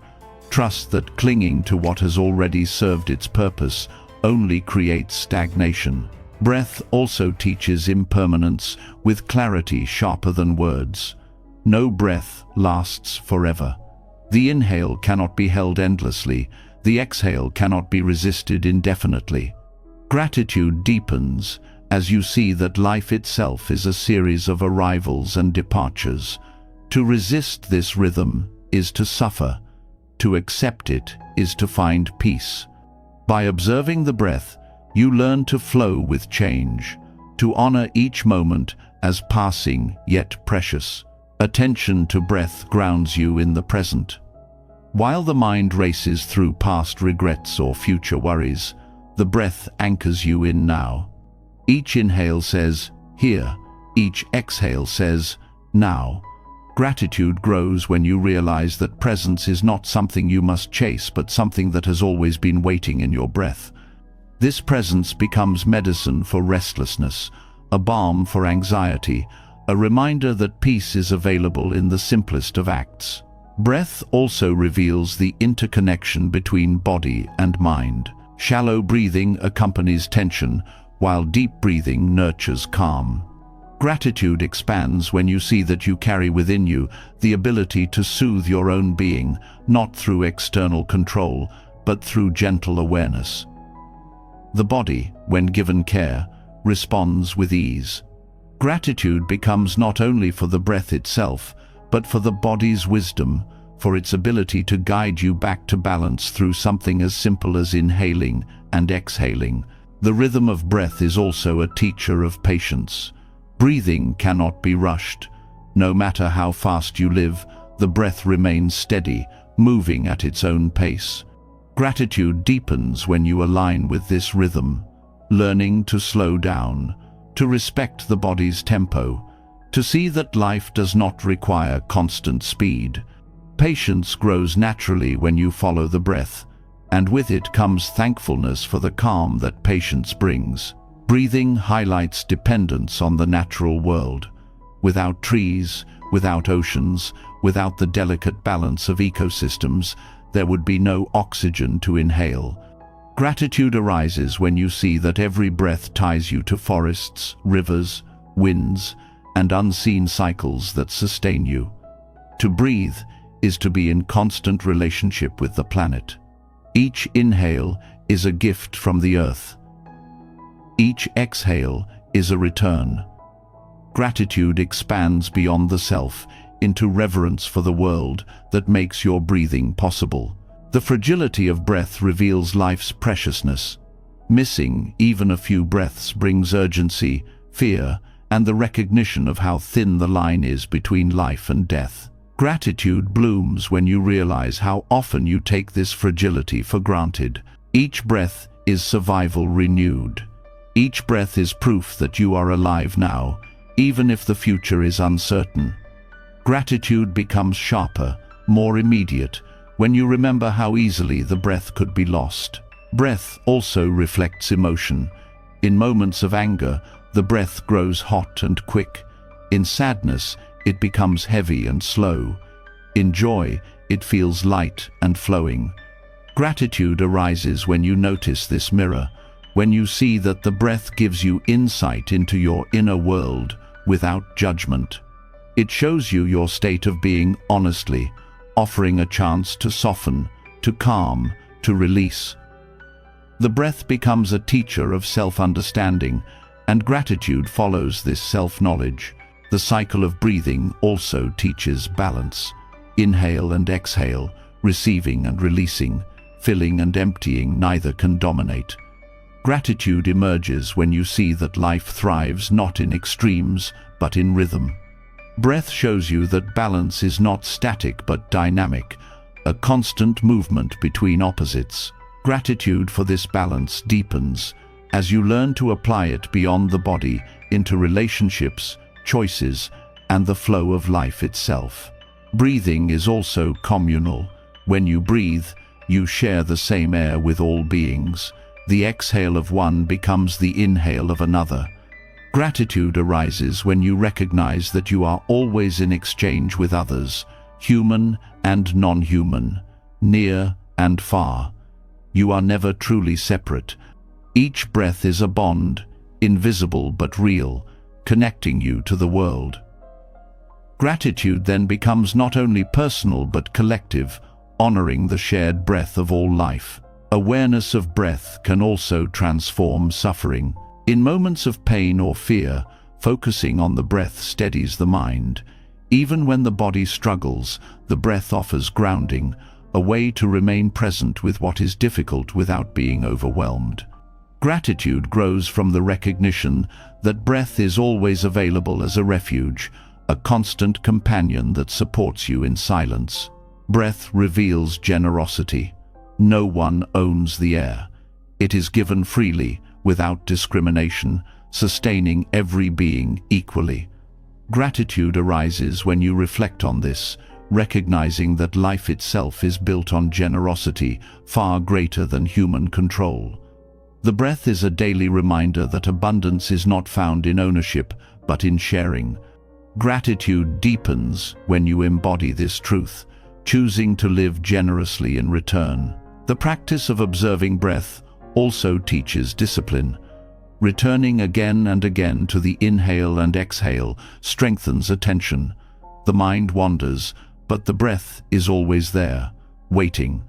Trust that clinging to what has already served its purpose only creates stagnation. Breath also teaches impermanence with clarity sharper than words. No breath lasts forever. The inhale cannot be held endlessly. The exhale cannot be resisted indefinitely. Gratitude deepens as you see that life itself is a series of arrivals and departures. To resist this rhythm is to suffer. To accept it is to find peace. By observing the breath, you learn to flow with change, to honor each moment as passing yet precious. Attention to breath grounds you in the present. While the mind races through past regrets or future worries, the breath anchors you in now. Each inhale says, here. Each exhale says, now. Gratitude grows when you realize that presence is not something you must chase, but something that has always been waiting in your breath. This presence becomes medicine for restlessness, a balm for anxiety, a reminder that peace is available in the simplest of acts. Breath also reveals the interconnection between body and mind. Shallow breathing accompanies tension, while deep breathing nurtures calm. Gratitude expands when you see that you carry within you the ability to soothe your own being, not through external control, but through gentle awareness. The body, when given care, responds with ease. Gratitude becomes not only for the breath itself, but for the body's wisdom, for its ability to guide you back to balance through something as simple as inhaling and exhaling. The rhythm of breath is also a teacher of patience. Breathing cannot be rushed. No matter how fast you live, the breath remains steady, moving at its own pace. Gratitude deepens when you align with this rhythm, learning to slow down, to respect the body's tempo, to see that life does not require constant speed. Patience grows naturally when you follow the breath, and with it comes thankfulness for the calm that patience brings. Breathing highlights dependence on the natural world. Without trees, without oceans, without the delicate balance of ecosystems, there would be no oxygen to inhale. Gratitude arises when you see that every breath ties you to forests, rivers, winds, and unseen cycles that sustain you. To breathe is to be in constant relationship with the planet. Each inhale is a gift from the earth. Each exhale is a return. Gratitude expands beyond the self into reverence for the world that makes your breathing possible. The fragility of breath reveals life's preciousness. Missing even a few breaths brings urgency, fear, and the recognition of how thin the line is between life and death. Gratitude blooms when you realize how often you take this fragility for granted. Each breath is survival renewed. Each breath is proof that you are alive now, even if the future is uncertain. Gratitude becomes sharper, more immediate, when you remember how easily the breath could be lost. Breath also reflects emotion. In moments of anger, the breath grows hot and quick. In sadness, it becomes heavy and slow. In joy, it feels light and flowing. Gratitude arises when you notice this mirror, when you see that the breath gives you insight into your inner world without judgment. It shows you your state of being honestly, offering a chance to soften, to calm, to release. The breath becomes a teacher of self-understanding, and gratitude follows this self-knowledge. The cycle of breathing also teaches balance. Inhale and exhale, receiving and releasing, filling and emptying, neither can dominate. Gratitude emerges when you see that life thrives not in extremes, but in rhythm. Breath shows you that balance is not static but dynamic, a constant movement between opposites. Gratitude for this balance deepens as you learn to apply it beyond the body into relationships, choices, and the flow of life itself. Breathing is also communal. When you breathe, you share the same air with all beings. The exhale of one becomes the inhale of another. Gratitude arises when you recognize that you are always in exchange with others, human and non-human, near and far. You are never truly separate. Each breath is a bond, invisible but real, connecting you to the world. Gratitude then becomes not only personal but collective, honoring the shared breath of all life. Awareness of breath can also transform suffering. In moments of pain or fear, focusing on the breath steadies the mind. Even when the body struggles, the breath offers grounding, a way to remain present with what is difficult without being overwhelmed. Gratitude grows from the recognition that breath is always available as a refuge, a constant companion that supports you in silence. Breath reveals generosity. No one owns the air. It is given freely, without discrimination, sustaining every being equally. Gratitude arises when you reflect on this, recognizing that life itself is built on generosity far greater than human control. The breath is a daily reminder that abundance is not found in ownership, but in sharing. Gratitude deepens when you embody this truth, choosing to live generously in return. The practice of observing breath also teaches discipline. Returning again and again to the inhale and exhale strengthens attention. The mind wanders, but the breath is always there, waiting.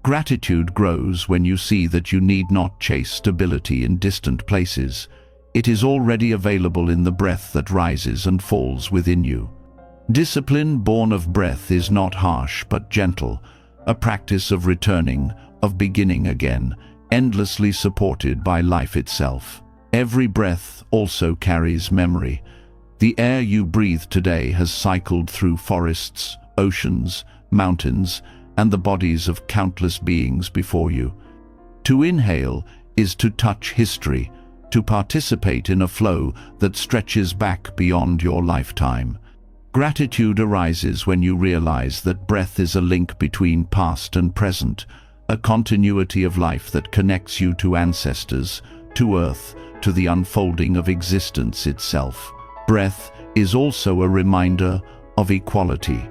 Gratitude grows when you see that you need not chase stability in distant places. It is already available in the breath that rises and falls within you. Discipline born of breath is not harsh but gentle, a practice of returning, of beginning again, endlessly supported by life itself. Every breath also carries memory. The air you breathe today has cycled through forests, oceans, mountains, and the bodies of countless beings before you. To inhale is to touch history, to participate in a flow that stretches back beyond your lifetime. Gratitude arises when you realize that breath is a link between past and present, a continuity of life that connects you to ancestors, to earth, to the unfolding of existence itself. Breath is also a reminder of equality.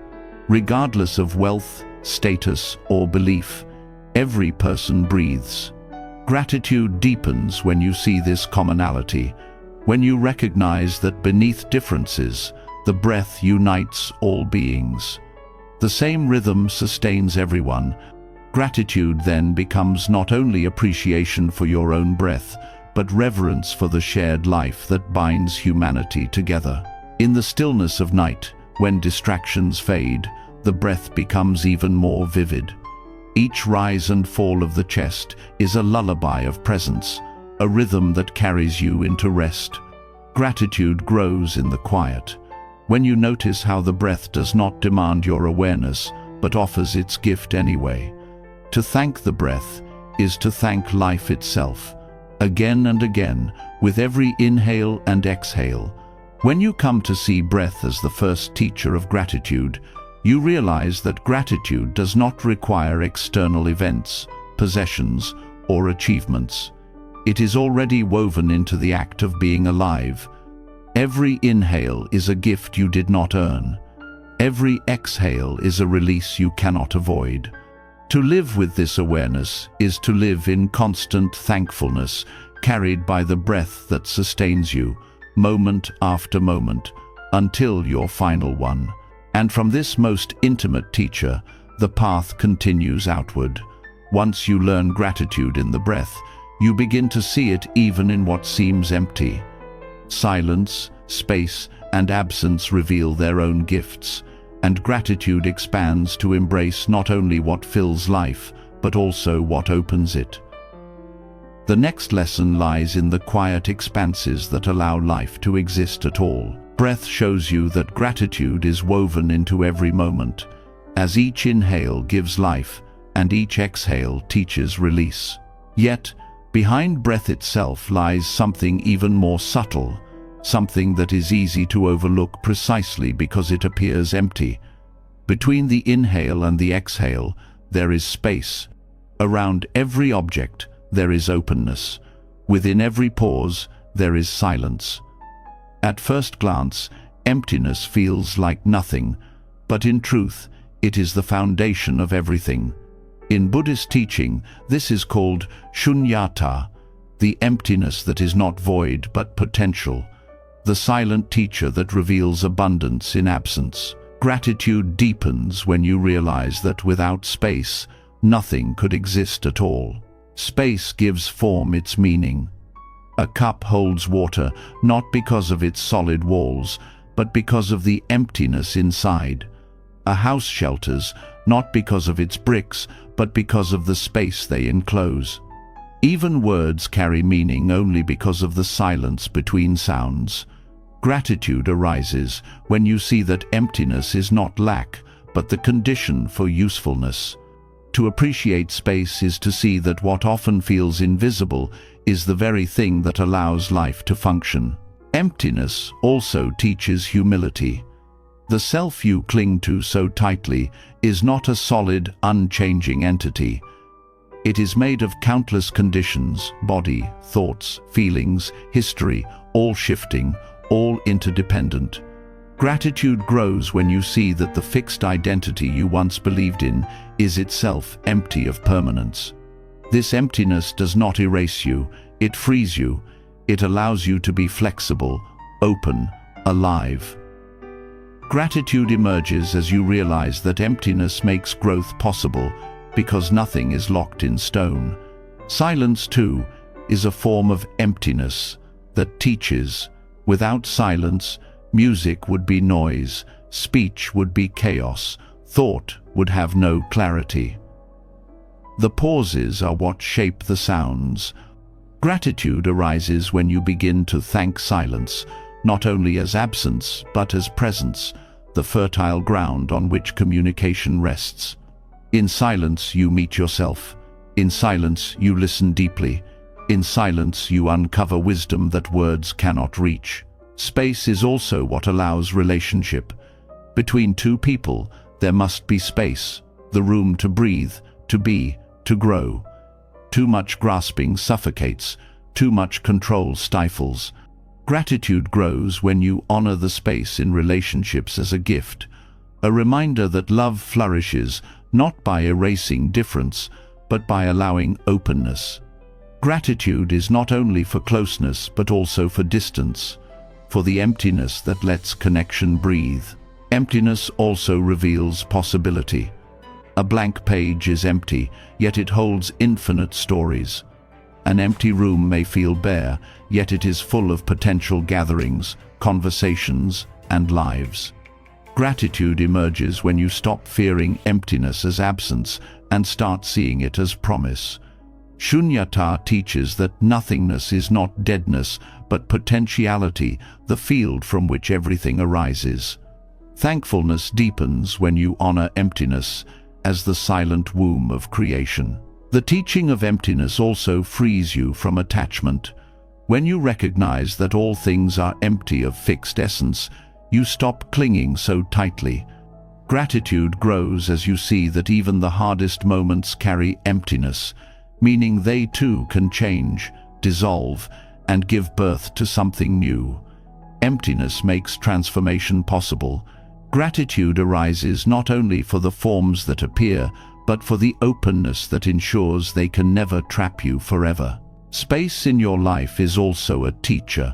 Regardless of wealth, status, or belief, every person breathes. Gratitude deepens when you see this commonality, when you recognize that beneath differences, the breath unites all beings. The same rhythm sustains everyone. Gratitude then becomes not only appreciation for your own breath, but reverence for the shared life that binds humanity together. In the stillness of night, when distractions fade, the breath becomes even more vivid. Each rise and fall of the chest is a lullaby of presence, a rhythm that carries you into rest. Gratitude grows in the quiet, when you notice how the breath does not demand your awareness, but offers its gift anyway. To thank the breath is to thank life itself, again and again, with every inhale and exhale. When you come to see breath as the first teacher of gratitude, you realize that gratitude does not require external events, possessions, or achievements. It is already woven into the act of being alive. Every inhale is a gift you did not earn. Every exhale is a release you cannot avoid. To live with this awareness is to live in constant thankfulness, carried by the breath that sustains you, moment after moment, until your final one. And from this most intimate teacher, the path continues outward. Once you learn gratitude in the breath, you begin to see it even in what seems empty. Silence, space, and absence reveal their own gifts, and gratitude expands to embrace not only what fills life, but also what opens it. The next lesson lies in the quiet expanses that allow life to exist at all. Breath shows you that gratitude is woven into every moment, as each inhale gives life and each exhale teaches release. Yet, behind breath itself lies something even more subtle, something that is easy to overlook precisely because it appears empty. Between the inhale and the exhale, there is space. Around every object, there is openness. Within every pause, there is silence. At first glance, emptiness feels like nothing, but in truth, it is the foundation of everything. In Buddhist teaching, this is called shunyata, the emptiness that is not void but potential, the silent teacher that reveals abundance in absence. Gratitude deepens when you realize that without space, nothing could exist at all. Space gives form its meaning. A cup holds water not because of its solid walls, but because of the emptiness inside. A house shelters not because of its bricks, but because of the space they enclose. Even words carry meaning only because of the silence between sounds. Gratitude arises when you see that emptiness is not lack, but the condition for usefulness. To appreciate space is to see that what often feels invisible is the very thing that allows life to function. Emptiness also teaches humility. The self you cling to so tightly is not a solid, unchanging entity. It is made of countless conditions, body, thoughts, feelings, history, all shifting, all interdependent. Gratitude grows when you see that the fixed identity you once believed in is itself empty of permanence. This emptiness does not erase you, it frees you. It allows you to be flexible, open, alive. Gratitude emerges as you realize that emptiness makes growth possible because nothing is locked in stone. Silence, too, is a form of emptiness that teaches. Without silence, music would be noise, speech would be chaos, thought would have no clarity. The pauses are what shape the sounds. Gratitude arises when you begin to thank silence, not only as absence, but as presence, the fertile ground on which communication rests. In silence, you meet yourself. In silence, you listen deeply. In silence, you uncover wisdom that words cannot reach. Space is also what allows relationship. Between two people, there must be space, the room to breathe, to be, to grow. Too much grasping suffocates, too much control stifles. Gratitude grows when you honor the space in relationships as a gift, a reminder that love flourishes not by erasing difference, but by allowing openness. Gratitude is not only for closeness but also for distance, for the emptiness that lets connection breathe. Emptiness also reveals possibility. A blank page is empty, yet it holds infinite stories. An empty room may feel bare, yet it is full of potential gatherings, conversations, and lives. Gratitude emerges when you stop fearing emptiness as absence and start seeing it as promise. Shunyata teaches that nothingness is not deadness, but potentiality, the field from which everything arises. Thankfulness deepens when you honor emptiness as the silent womb of creation. The teaching of emptiness also frees you from attachment. When you recognize that all things are empty of fixed essence, you stop clinging so tightly. Gratitude grows as you see that even the hardest moments carry emptiness, meaning they too can change, dissolve, and give birth to something new. Emptiness makes transformation possible. Gratitude arises not only for the forms that appear, but for the openness that ensures they can never trap you forever. Space in your life is also a teacher.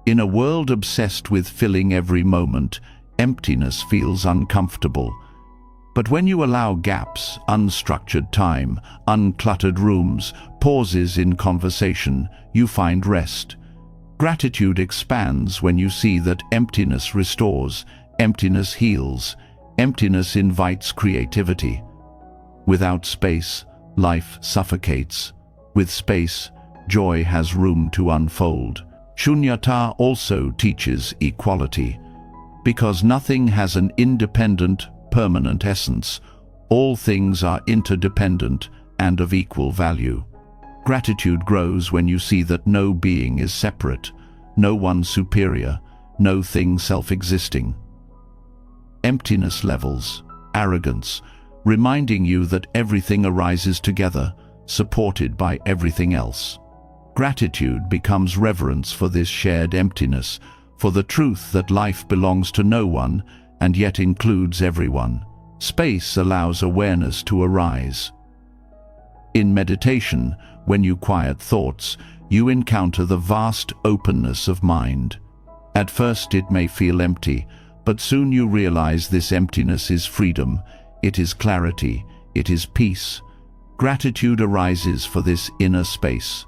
In a world obsessed with filling every moment, emptiness feels uncomfortable. But when you allow gaps, unstructured time, uncluttered rooms, pauses in conversation, you find rest. Gratitude expands when you see that emptiness restores, emptiness heals, emptiness invites creativity. Without space, life suffocates. With space, joy has room to unfold. Shunyata also teaches equality. Because nothing has an independent, permanent essence, all things are interdependent and of equal value. Gratitude grows when you see that no being is separate, no one superior, no thing self-existing. Emptiness levels, arrogance, reminding you that everything arises together, supported by everything else. Gratitude becomes reverence for this shared emptiness, for the truth that life belongs to no one and yet includes everyone. Space allows awareness to arise. In meditation, when you quiet thoughts, you encounter the vast openness of mind. At first it may feel empty, but soon you realize this emptiness is freedom, it is clarity, it is peace. Gratitude arises for this inner space,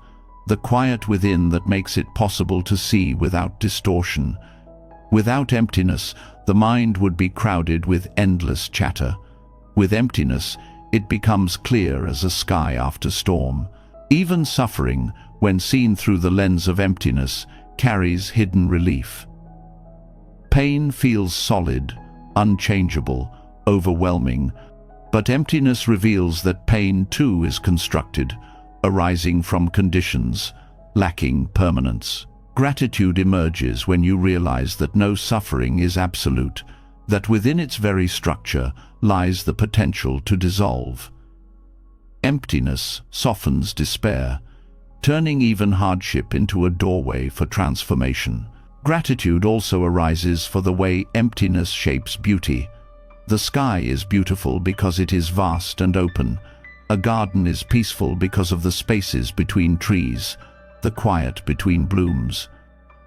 the quiet within that makes it possible to see without distortion. Without emptiness, the mind would be crowded with endless chatter. With emptiness, it becomes clear as a sky after storm. Even suffering, when seen through the lens of emptiness, carries hidden relief. Pain feels solid, unchangeable, overwhelming, but emptiness reveals that pain too is constructed, arising from conditions, lacking permanence. Gratitude emerges when you realize that no suffering is absolute, that within its very structure lies the potential to dissolve. Emptiness softens despair, turning even hardship into a doorway for transformation. Gratitude also arises for the way emptiness shapes beauty. The sky is beautiful because it is vast and open. A garden is peaceful because of the spaces between trees, the quiet between blooms.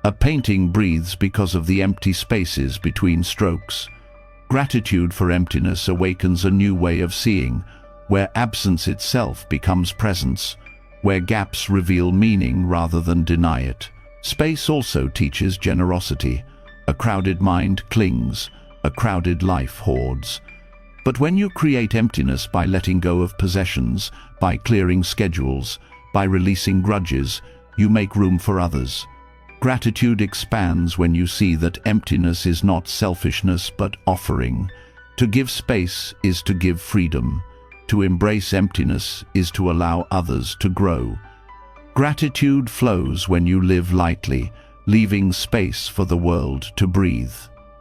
A painting breathes because of the empty spaces between strokes. Gratitude for emptiness awakens a new way of seeing, where absence itself becomes presence, where gaps reveal meaning rather than deny it. Space also teaches generosity. A crowded mind clings, a crowded life hoards. But when you create emptiness by letting go of possessions, by clearing schedules, by releasing grudges, you make room for others. Gratitude expands when you see that emptiness is not selfishness but offering. To give space is to give freedom. To embrace emptiness is to allow others to grow. Gratitude flows when you live lightly, leaving space for the world to breathe.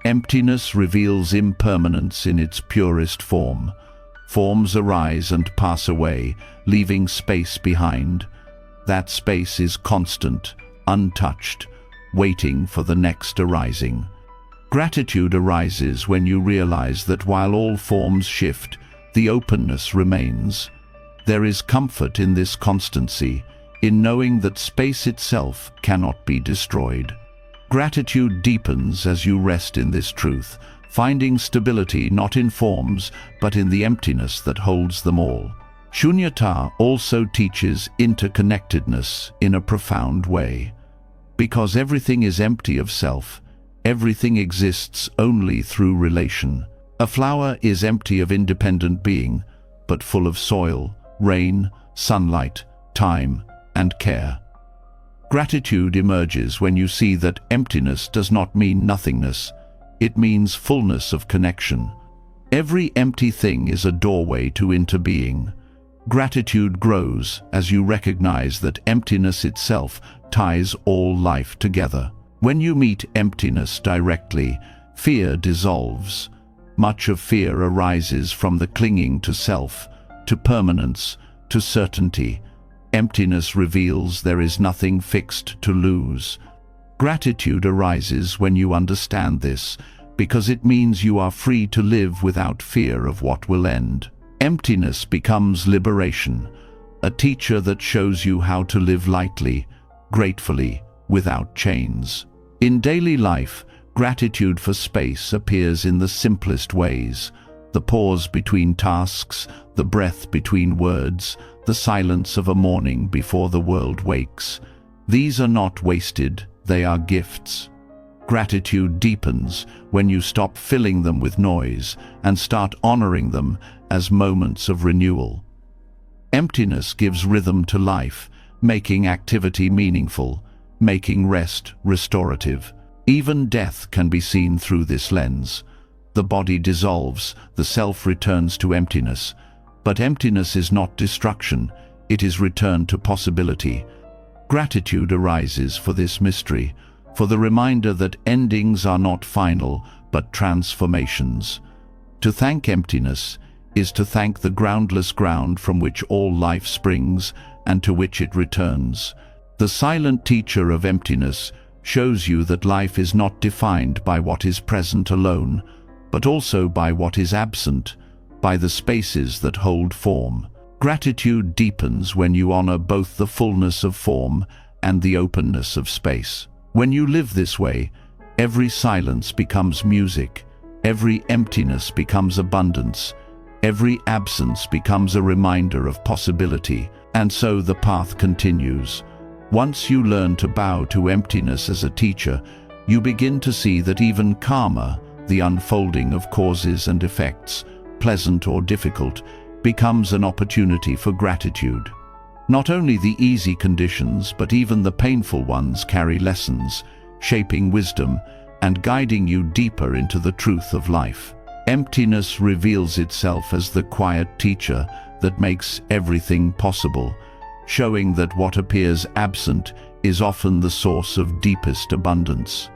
Emptiness reveals impermanence in its purest form. Forms arise and pass away, leaving space behind. That space is constant, untouched, waiting for the next arising. Gratitude arises when you realize that while all forms shift, the openness remains. There is comfort in this constancy. in knowing that space itself cannot be destroyed. Gratitude deepens as you rest in this truth, finding stability not in forms, but in the emptiness that holds them all. Shunyata also teaches interconnectedness in a profound way. Because everything is empty of self, everything exists only through relation. A flower is empty of independent being, but full of soil, rain, sunlight, time, and care. Gratitude emerges when you see that emptiness does not mean nothingness. It means fullness of connection. Every empty thing is a doorway to interbeing. Gratitude grows as you recognize that emptiness itself ties all life together. When you meet emptiness directly, fear dissolves. Much of fear arises from the clinging to self, to permanence, to certainty. Emptiness reveals there is nothing fixed to lose. Gratitude arises when you understand this, because it means you are free to live without fear of what will end. Emptiness becomes liberation, a teacher that shows you how to live lightly, gratefully, without chains. In daily life, gratitude for space appears in the simplest ways: the pause between tasks, the breath between words, the silence of a morning before the world wakes. These are not wasted, they are gifts. Gratitude deepens when you stop filling them with noise and start honoring them as moments of renewal. Emptiness gives rhythm to life, making activity meaningful, making rest restorative. Even death can be seen through this lens. The body dissolves, the self returns to emptiness. But emptiness is not destruction, it is return to possibility. Gratitude arises for this mystery, for the reminder that endings are not final, but transformations. To thank emptiness is to thank the groundless ground from which all life springs and to which it returns. The silent teacher of emptiness shows you that life is not defined by what is present alone, but also by what is absent, by the spaces that hold form. Gratitude deepens when you honor both the fullness of form and the openness of space. When you live this way, every silence becomes music, every emptiness becomes abundance, every absence becomes a reminder of possibility, and so the path continues. Once you learn to bow to emptiness as a teacher, you begin to see that even karma, the unfolding of causes and effects, pleasant or difficult, becomes an opportunity for gratitude. Not only the easy conditions, but even the painful ones carry lessons, shaping wisdom and guiding you deeper into the truth of life. Emptiness reveals itself as the quiet teacher that makes everything possible, showing that what appears absent is often the source of deepest abundance.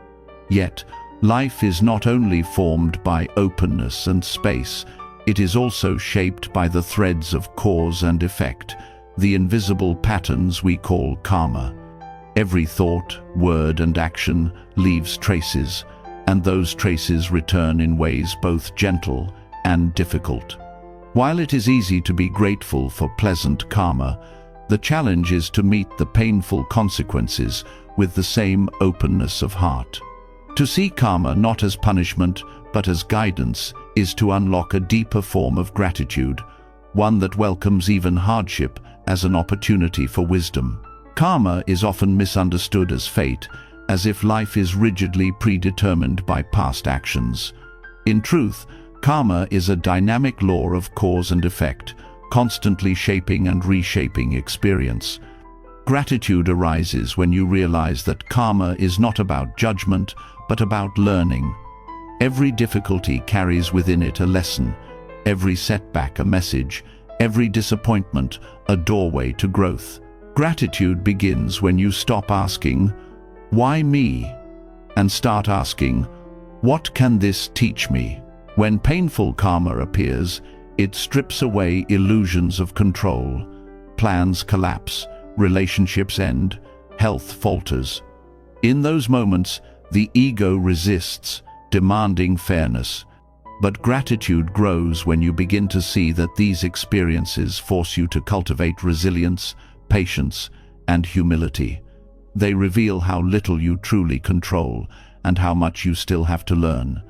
Yet, life is not only formed by openness and space, it is also shaped by the threads of cause and effect, the invisible patterns we call karma. Every thought, word, and action leaves traces, and those traces return in ways both gentle and difficult. While it is easy to be grateful for pleasant karma, the challenge is to meet the painful consequences with the same openness of heart. To see karma not as punishment, but as guidance, is to unlock a deeper form of gratitude, one that welcomes even hardship as an opportunity for wisdom. Karma is often misunderstood as fate, as if life is rigidly predetermined by past actions. In truth, karma is a dynamic law of cause and effect, constantly shaping and reshaping experience. Gratitude arises when you realize that karma is not about judgment, but about learning. Every difficulty carries within it a lesson, every setback a message, every disappointment a doorway to growth. Gratitude begins when you stop asking, "Why me?" and start asking, "What can this teach me?" When painful karma appears, it strips away illusions of control. Plans collapse, relationships end, health falters. In those moments, the ego resists, demanding fairness. But gratitude grows when you begin to see that these experiences force you to cultivate resilience, patience, and humility. They reveal how little you truly control and how much you still have to learn.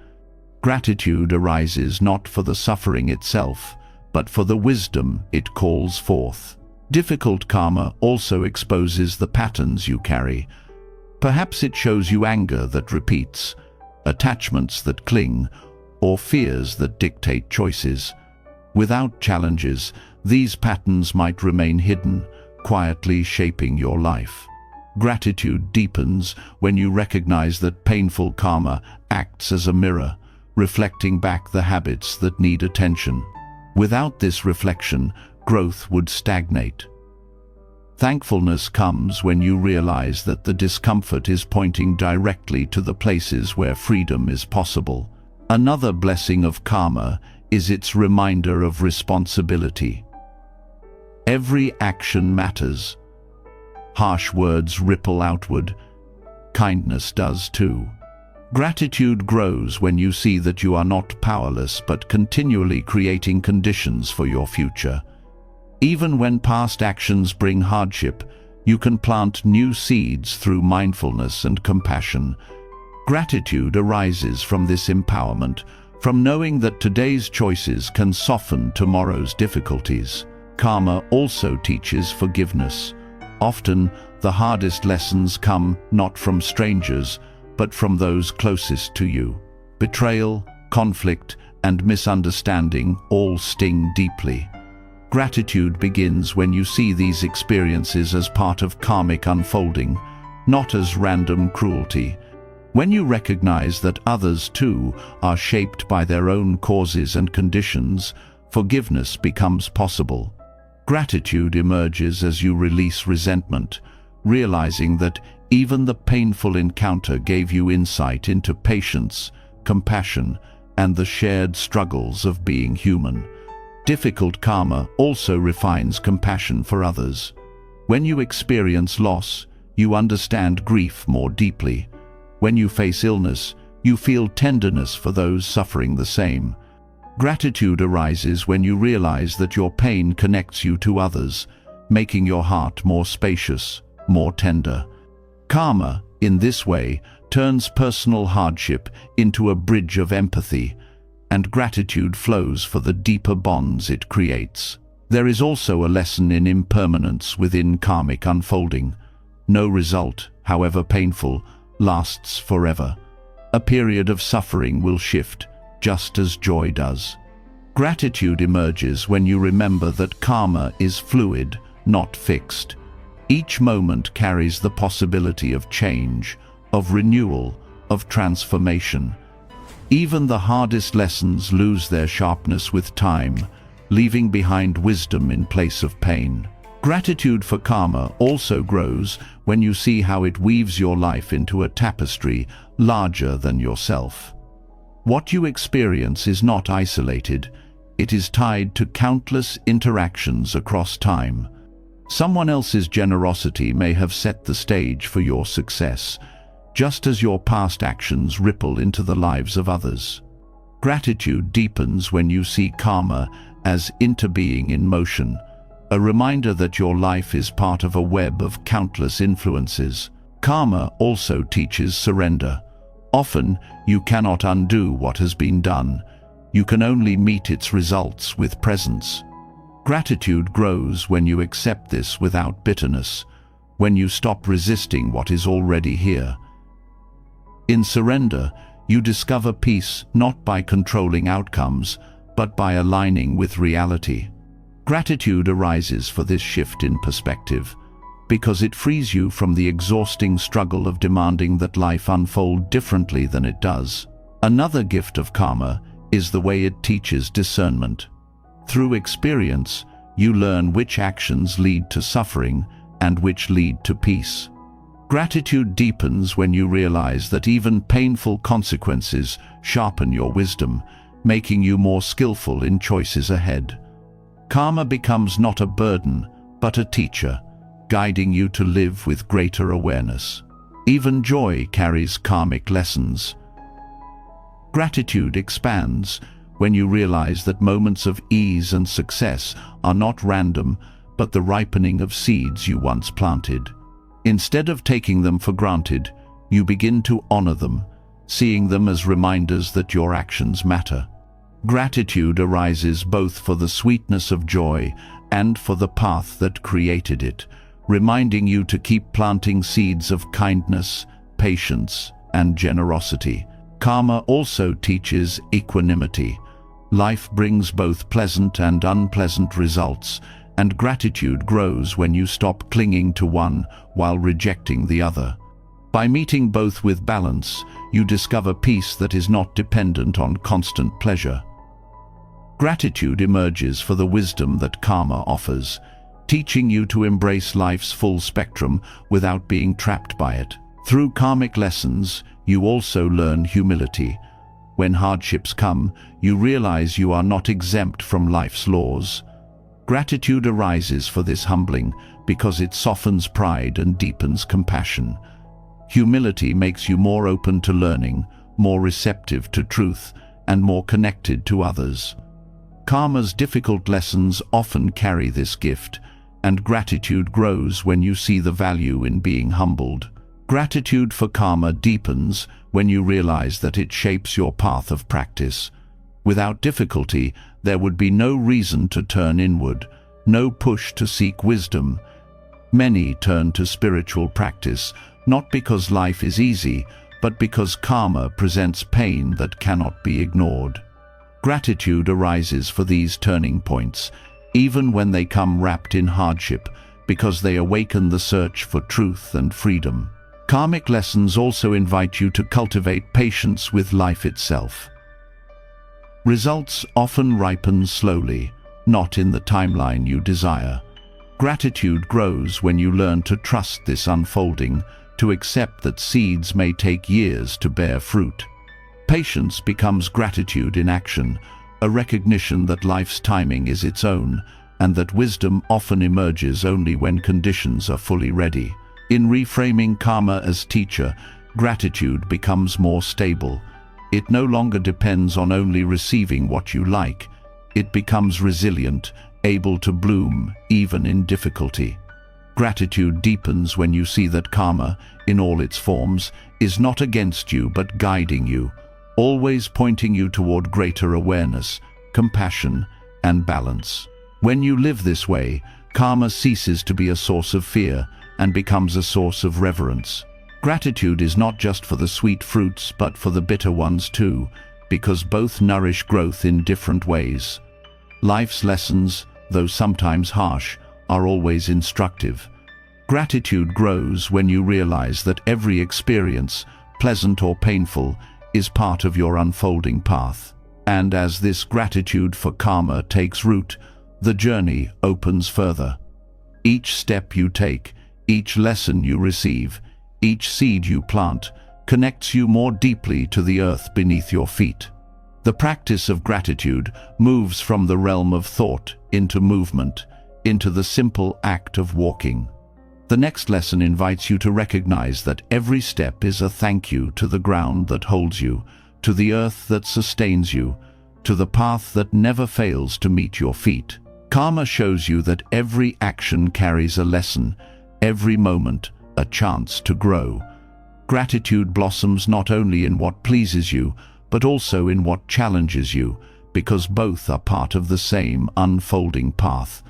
Gratitude arises not for the suffering itself, but for the wisdom it calls forth. Difficult karma also exposes the patterns you carry. Perhaps it shows you anger that repeats, attachments that cling, or fears that dictate choices. Without challenges, these patterns might remain hidden, quietly shaping your life. Gratitude deepens when you recognize that painful karma acts as a mirror, reflecting back the habits that need attention. Without this reflection, growth would stagnate. Thankfulness comes when you realize that the discomfort is pointing directly to the places where freedom is possible. Another blessing of karma is its reminder of responsibility. Every action matters. Harsh words ripple outward. Kindness does too. Gratitude grows when you see that you are not powerless but continually creating conditions for your future. Even when past actions bring hardship, you can plant new seeds through mindfulness and compassion. Gratitude arises from this empowerment, from knowing that today's choices can soften tomorrow's difficulties. Karma also teaches forgiveness. Often, the hardest lessons come not from strangers, but from those closest to you. Betrayal, conflict, and misunderstanding all sting deeply. Gratitude begins when you see these experiences as part of karmic unfolding, not as random cruelty. When you recognize that others too are shaped by their own causes and conditions, forgiveness becomes possible. Gratitude emerges as you release resentment, realizing that even the painful encounter gave you insight into patience, compassion, and the shared struggles of being human. Difficult karma also refines compassion for others. When you experience loss, you understand grief more deeply. When you face illness, you feel tenderness for those suffering the same. Gratitude arises when you realize that your pain connects you to others, making your heart more spacious, more tender. Karma, in this way, turns personal hardship into a bridge of empathy, and gratitude flows for the deeper bonds it creates. There is also a lesson in impermanence within karmic unfolding. No result, however painful, lasts forever. A period of suffering will shift, just as joy does. Gratitude emerges when you remember that karma is fluid, not fixed. Each moment carries the possibility of change, of renewal, of transformation. Even the hardest lessons lose their sharpness with time, leaving behind wisdom in place of pain. Gratitude for karma also grows when you see how it weaves your life into a tapestry larger than yourself. What you experience is not isolated. It is tied to countless interactions across time. Someone else's generosity may have set the stage for your success, just as your past actions ripple into the lives of others. Gratitude deepens when you see karma as interbeing in motion, a reminder that your life is part of a web of countless influences. Karma also teaches surrender. Often, you cannot undo what has been done. You can only meet its results with presence. Gratitude grows when you accept this without bitterness, when you stop resisting what is already here. In surrender, you discover peace not by controlling outcomes, but by aligning with reality. Gratitude arises for this shift in perspective, because it frees you from the exhausting struggle of demanding that life unfold differently than it does. Another gift of karma is the way it teaches discernment. Through experience, you learn which actions lead to suffering and which lead to peace. Gratitude deepens when you realize that even painful consequences sharpen your wisdom, making you more skillful in choices ahead. Karma becomes not a burden, but a teacher, guiding you to live with greater awareness. Even joy carries karmic lessons. Gratitude expands when you realize that moments of ease and success are not random, but the ripening of seeds you once planted. Instead of taking them for granted, you begin to honor them, seeing them as reminders that your actions matter. Gratitude arises both for the sweetness of joy and for the path that created it, reminding you to keep planting seeds of kindness, patience, and generosity. Karma also teaches equanimity. Life brings both pleasant and unpleasant results, and gratitude grows when you stop clinging to one while rejecting the other. By meeting both with balance, you discover peace that is not dependent on constant pleasure. Gratitude emerges for the wisdom that karma offers, teaching you to embrace life's full spectrum without being trapped by it. Through karmic lessons, you also learn humility. When hardships come, you realize you are not exempt from life's laws. Gratitude arises for this humbling because it softens pride and deepens compassion. Humility makes you more open to learning, more receptive to truth, and more connected to others. Karma's difficult lessons often carry this gift, and gratitude grows when you see the value in being humbled. Gratitude for karma deepens when you realize that it shapes your path of practice. Without difficulty, there would be no reason to turn inward, no push to seek wisdom. Many turn to spiritual practice, not because life is easy, but because karma presents pain that cannot be ignored. Gratitude arises for these turning points, even when they come wrapped in hardship, because they awaken the search for truth and freedom. Karmic lessons also invite you to cultivate patience with life itself. Results often ripen slowly, not in the timeline you desire. Gratitude grows when you learn to trust this unfolding, to accept that seeds may take years to bear fruit. Patience becomes gratitude in action, a recognition that life's timing is its own, and that wisdom often emerges only when conditions are fully ready. In reframing karma as teacher, gratitude becomes more stable. It no longer depends on only receiving what you like. It becomes resilient, able to bloom even in difficulty. Gratitude deepens when you see that karma, in all its forms, is not against you but guiding you, always pointing you toward greater awareness, compassion, and balance. When you live this way, karma ceases to be a source of fear and becomes a source of reverence. Gratitude is not just for the sweet fruits but for the bitter ones too, because both nourish growth in different ways. Life's lessons, though sometimes harsh, are always instructive. Gratitude grows when you realize that every experience, pleasant or painful, is part of your unfolding path. And as this gratitude for karma takes root, the journey opens further. Each step you take, each lesson you receive, each seed you plant, connects you more deeply to the earth beneath your feet. The practice of gratitude moves from the realm of thought into movement, into the simple act of walking. The next lesson invites you to recognize that every step is a thank you to the ground that holds you, to the earth that sustains you, to the path that never fails to meet your feet. Karma shows you that every action carries a lesson, every moment a chance to grow. Gratitude blossoms not only in what pleases you, but also in what challenges you, because both are part of the same unfolding path.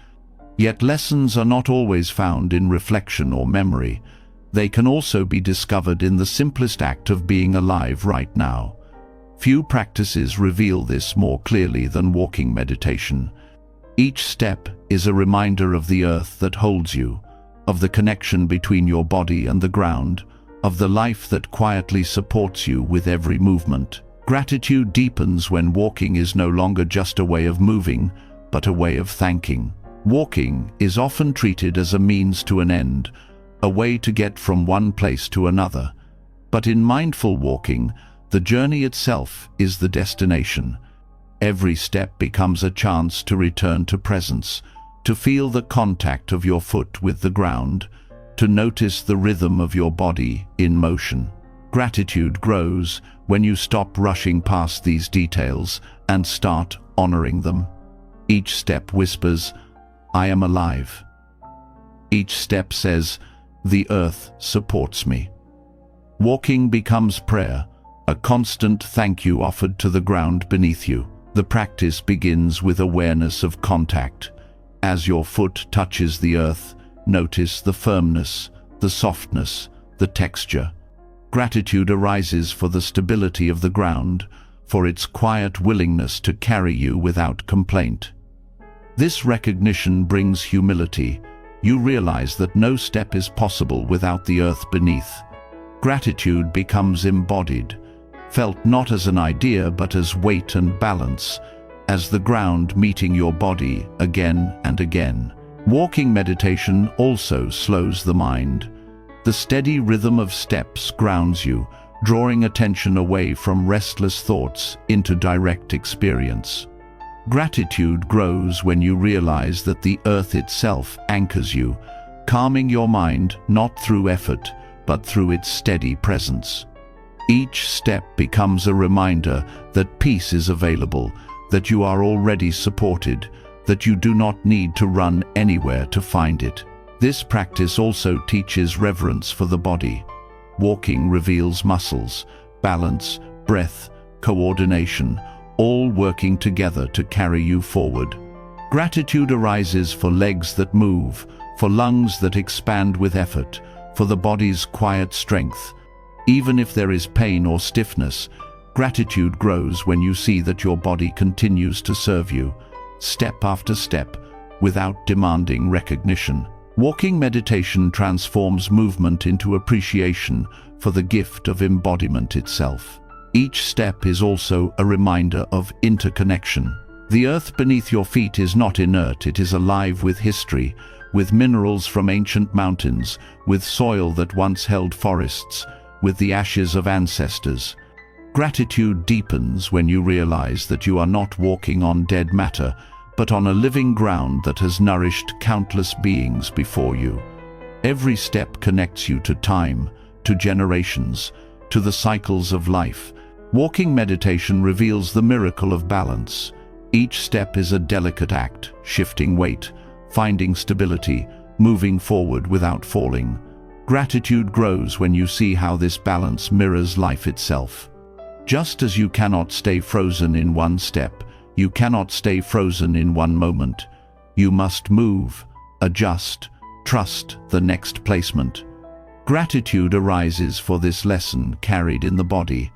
Yet lessons are not always found in reflection or memory. They can also be discovered in the simplest act of being alive right now. Few practices reveal this more clearly than walking meditation. Each step is a reminder of the earth that holds you, of the connection between your body and the ground, of the life that quietly supports you with every movement. Gratitude deepens when walking is no longer just a way of moving, but a way of thanking. Walking is often treated as a means to an end, a way to get from one place to another. But in mindful walking, the journey itself is the destination. Every step becomes a chance to return to presence, to feel the contact of your foot with the ground, to notice the rhythm of your body in motion. Gratitude grows when you stop rushing past these details and start honoring them. Each step whispers, "I am alive. Each step says, "The earth supports me." Walking becomes prayer, a constant thank you offered to the ground beneath you. The practice begins with awareness of contact. As your foot touches the earth, notice the firmness, the softness, the texture. Gratitude arises for the stability of the ground, for its quiet willingness to carry you without complaint. This recognition brings humility. You realize that no step is possible without the earth beneath. Gratitude becomes embodied, felt not as an idea but as weight and balance, as the ground meeting your body again and again. Walking meditation also slows the mind. The steady rhythm of steps grounds you, drawing attention away from restless thoughts into direct experience. Gratitude grows when you realize that the earth itself anchors you, calming your mind not through effort, but through its steady presence. Each step becomes a reminder that peace is available, that you are already supported, that you do not need to run anywhere to find it. This practice also teaches reverence for the body. Walking reveals muscles, balance, breath, coordination, all working together to carry you forward. Gratitude arises for legs that move, for lungs that expand with effort, for the body's quiet strength. Even if there is pain or stiffness, gratitude grows when you see that your body continues to serve you, step after step, without demanding recognition. Walking meditation transforms movement into appreciation for the gift of embodiment itself. Each step is also a reminder of interconnection. The earth beneath your feet is not inert, it is alive with history, with minerals from ancient mountains, with soil that once held forests, with the ashes of ancestors. Gratitude deepens when you realize that you are not walking on dead matter, but on a living ground that has nourished countless beings before you. Every step connects you to time, to generations, to the cycles of life. Walking meditation reveals the miracle of balance. Each step is a delicate act, shifting weight, finding stability, moving forward without falling. Gratitude grows when you see how this balance mirrors life itself. Just as you cannot stay frozen in one step, you cannot stay frozen in one moment. You must move, adjust, trust the next placement. Gratitude arises for this lesson carried in the body.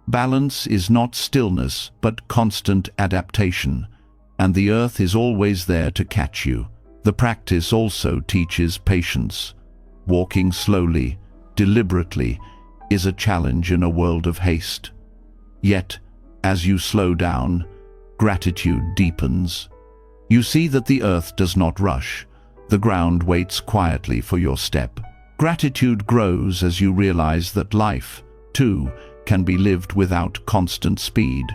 Balance is not stillness, but constant adaptation, and the earth is always there to catch you. The practice also teaches patience. Walking slowly, deliberately, is a challenge in a world of haste. Yet, as you slow down, gratitude deepens. You see that the earth does not rush. The ground waits quietly for your step. Gratitude grows as you realize that life, too, can be lived without constant speed.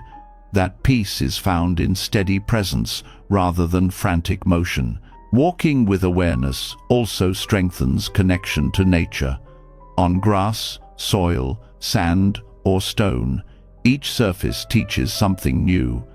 That peace is found in steady presence rather than frantic motion. Walking with awareness also strengthens connection to nature. On grass, soil, sand, or stone, each surface teaches something new.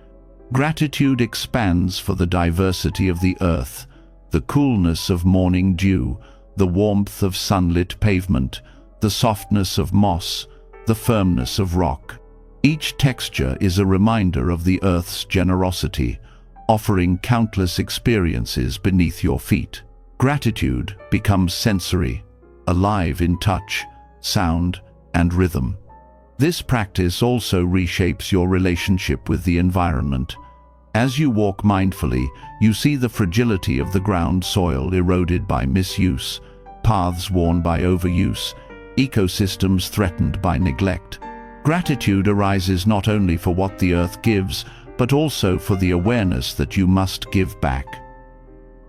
Gratitude expands for the diversity of the earth, the coolness of morning dew, the warmth of sunlit pavement, the softness of moss, the firmness of rock. Each texture is a reminder of the earth's generosity, offering countless experiences beneath your feet. Gratitude becomes sensory, alive in touch, sound, and rhythm. This practice also reshapes your relationship with the environment. As you walk mindfully, you see the fragility of the ground soil eroded by misuse, paths worn by overuse, ecosystems threatened by neglect. Gratitude arises not only for what the earth gives, but also for the awareness that you must give back.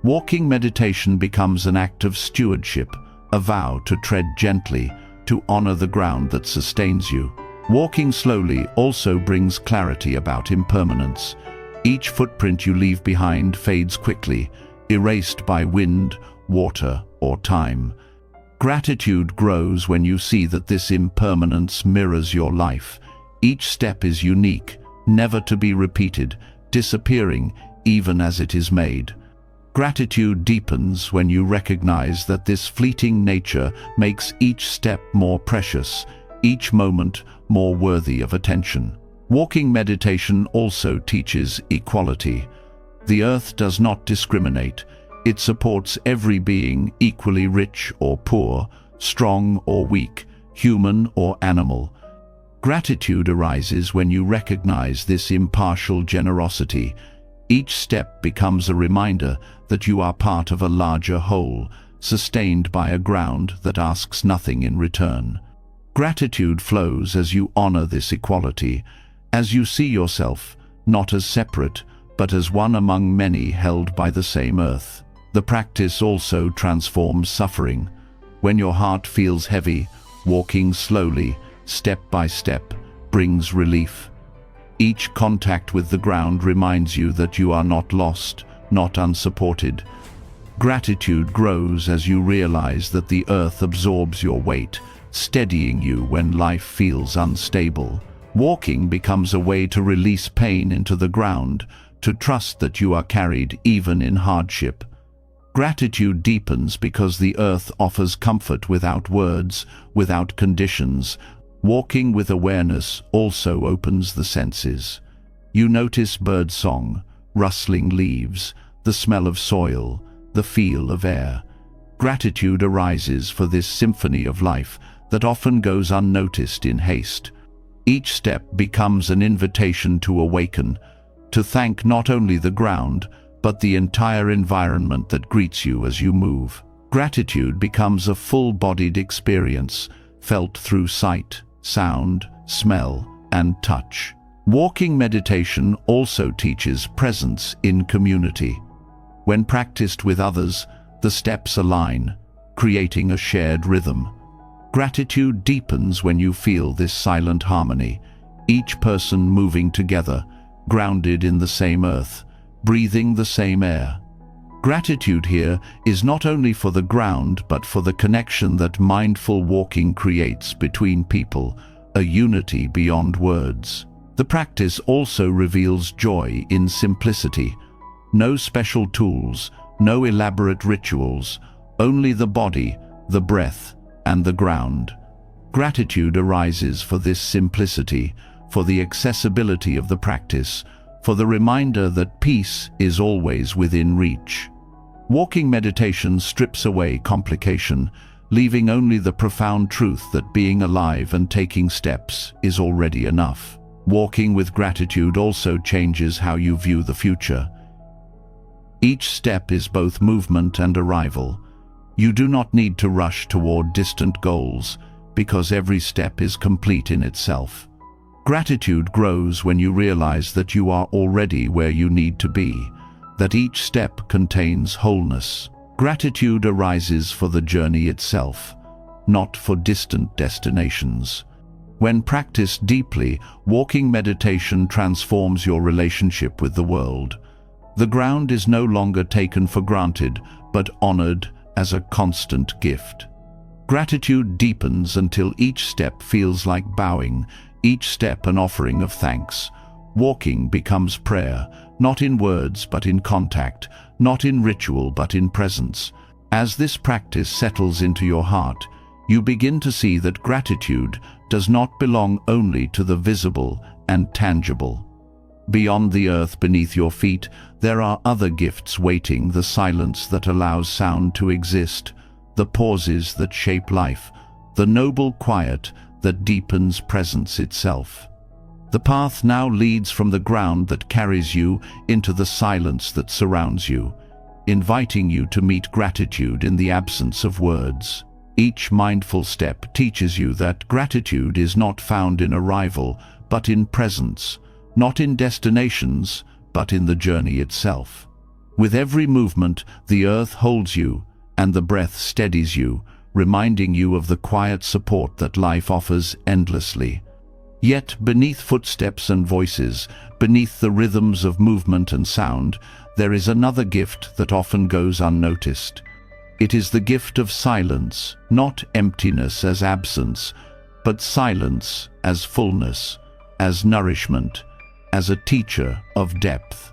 Walking meditation becomes an act of stewardship, a vow to tread gently, to honor the ground that sustains you. Walking slowly also brings clarity about impermanence. Each footprint you leave behind fades quickly, erased by wind, water, or time. Gratitude grows when you see that this impermanence mirrors your life. Each step is unique, never to be repeated, disappearing even as it is made. Gratitude deepens when you recognize that this fleeting nature makes each step more precious, each moment more worthy of attention. Walking meditation also teaches equality. The earth does not discriminate. It supports every being, equally rich or poor, strong or weak, human or animal. Gratitude arises when you recognize this impartial generosity. Each step becomes a reminder that you are part of a larger whole, sustained by a ground that asks nothing in return. Gratitude flows as you honor this equality, as you see yourself not as separate, but as one among many held by the same earth. The practice also transforms suffering. When your heart feels heavy, walking slowly, step by step, brings relief. Each contact with the ground reminds you that you are not lost, not unsupported. Gratitude grows as you realize that the earth absorbs your weight, steadying you when life feels unstable. Walking becomes a way to release pain into the ground, to trust that you are carried even in hardship. Gratitude deepens because the earth offers comfort without words, without conditions. Walking with awareness also opens the senses. You notice bird song, rustling leaves, the smell of soil, the feel of air. Gratitude arises for this symphony of life that often goes unnoticed in haste. Each step becomes an invitation to awaken, to thank not only the ground, but the entire environment that greets you as you move. Gratitude becomes a full-bodied experience, felt through sight, sound, smell, and touch. Walking meditation also teaches presence in community. When practiced with others, the steps align, creating a shared rhythm. Gratitude deepens when you feel this silent harmony, each person moving together, grounded in the same earth, breathing the same air. Gratitude here is not only for the ground but for the connection that mindful walking creates between people, a unity beyond words. The practice also reveals joy in simplicity. No special tools, no elaborate rituals, only the body, the breath, and the ground. Gratitude arises for this simplicity, for the accessibility of the practice, for the reminder that peace is always within reach. Walking meditation strips away complication, leaving only the profound truth that being alive and taking steps is already enough. Walking with gratitude also changes how you view the future. Each step is both movement and arrival. You do not need to rush toward distant goals, because every step is complete in itself. Gratitude grows when you realize that you are already where you need to be, that each step contains wholeness. Gratitude arises for the journey itself, not for distant destinations. When practiced deeply, walking meditation transforms your relationship with the world. The ground is no longer taken for granted, but honored as a constant gift. Gratitude deepens until each step feels like bowing, each step an offering of thanks. Walking becomes prayer, not in words but in contact, not in ritual but in presence. As this practice settles into your heart, you begin to see that gratitude does not belong only to the visible and tangible. Beyond the earth beneath your feet, there are other gifts waiting: the silence that allows sound to exist, the pauses that shape life, the noble quiet that deepens presence itself. The path now leads from the ground that carries you into the silence that surrounds you, inviting you to meet gratitude in the absence of words. Each mindful step teaches you that gratitude is not found in arrival, but in presence, not in destinations, but in the journey itself. With every movement, the earth holds you, and the breath steadies you, reminding you of the quiet support that life offers endlessly. Yet, beneath footsteps and voices, beneath the rhythms of movement and sound, there is another gift that often goes unnoticed. It is the gift of silence, not emptiness as absence, but silence as fullness, as nourishment, as a teacher of depth.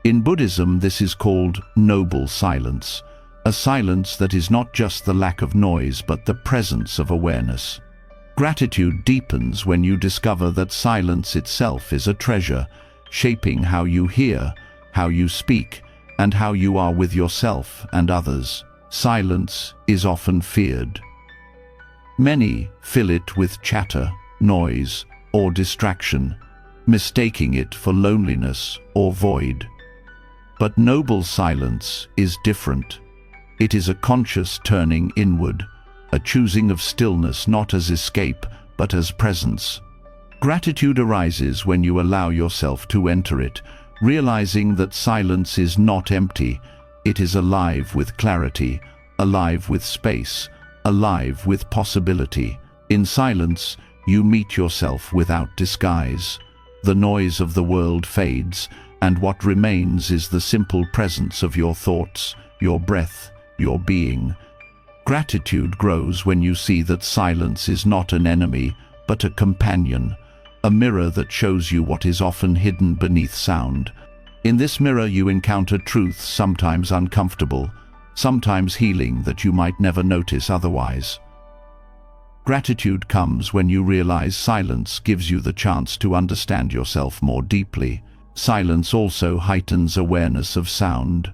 In Buddhism, this is called noble silence, a silence that is not just the lack of noise but the presence of awareness. Gratitude deepens when you discover that silence itself is a treasure, shaping how you hear, how you speak, and how you are with yourself and others. Silence is often feared. Many fill it with chatter, noise, or distraction, mistaking it for loneliness or void. But noble silence is different. It is a conscious turning inward, a choosing of stillness not as escape but as presence. Gratitude arises when you allow yourself to enter it, realizing that silence is not empty, it is alive with clarity, alive with space, alive with possibility. In silence, you meet yourself without disguise. The noise of the world fades, and what remains is the simple presence of your thoughts, your breath, your being. Gratitude grows when you see that silence is not an enemy, but a companion, a mirror that shows you what is often hidden beneath sound. In this mirror you encounter truths sometimes uncomfortable, sometimes healing that you might never notice otherwise. Gratitude comes when you realize silence gives you the chance to understand yourself more deeply. Silence also heightens awareness of sound.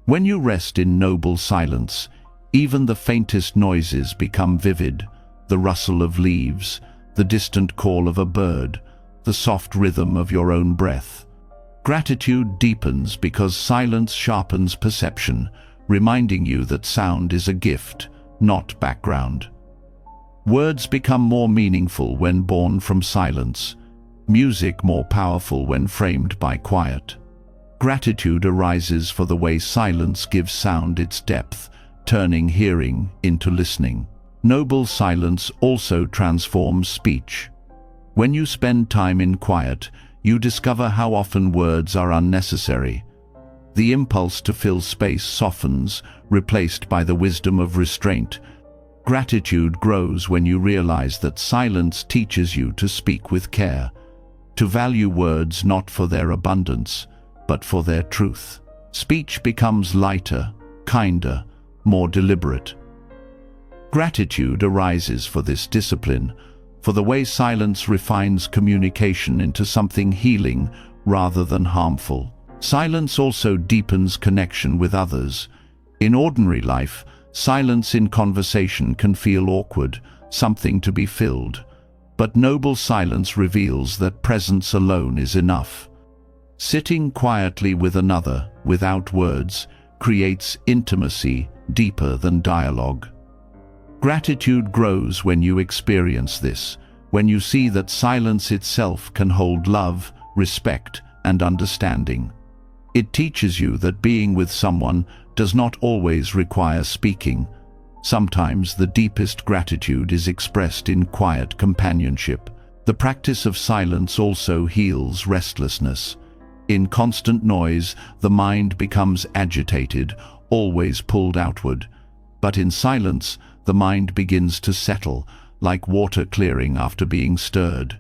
When you rest in noble silence, even the faintest noises become vivid: the rustle of leaves, the distant call of a bird, the soft rhythm of your own breath. Gratitude deepens because silence sharpens perception, reminding you that sound is a gift, not background. Words become more meaningful when born from silence, music more powerful when framed by quiet. Gratitude arises for the way silence gives sound its depth, turning hearing into listening. Noble silence also transforms speech. When you spend time in quiet, you discover how often words are unnecessary. The impulse to fill space softens, replaced by the wisdom of restraint. Gratitude grows when you realize that silence teaches you to speak with care, to value words not for their abundance, but for their truth. Speech becomes lighter, kinder, more deliberate. Gratitude arises for this discipline, for the way silence refines communication into something healing rather than harmful. Silence also deepens connection with others. In ordinary life, silence in conversation can feel awkward, something to be filled. But noble silence reveals that presence alone is enough. Sitting quietly with another, without words, creates intimacy deeper than dialogue. Gratitude grows when you experience this, when you see that silence itself can hold love, respect, and understanding. It teaches you that being with someone does not always require speaking. Sometimes the deepest gratitude is expressed in quiet companionship. The practice of silence also heals restlessness. In constant noise, the mind becomes agitated, always pulled outward. But in silence, the mind begins to settle, like water clearing after being stirred.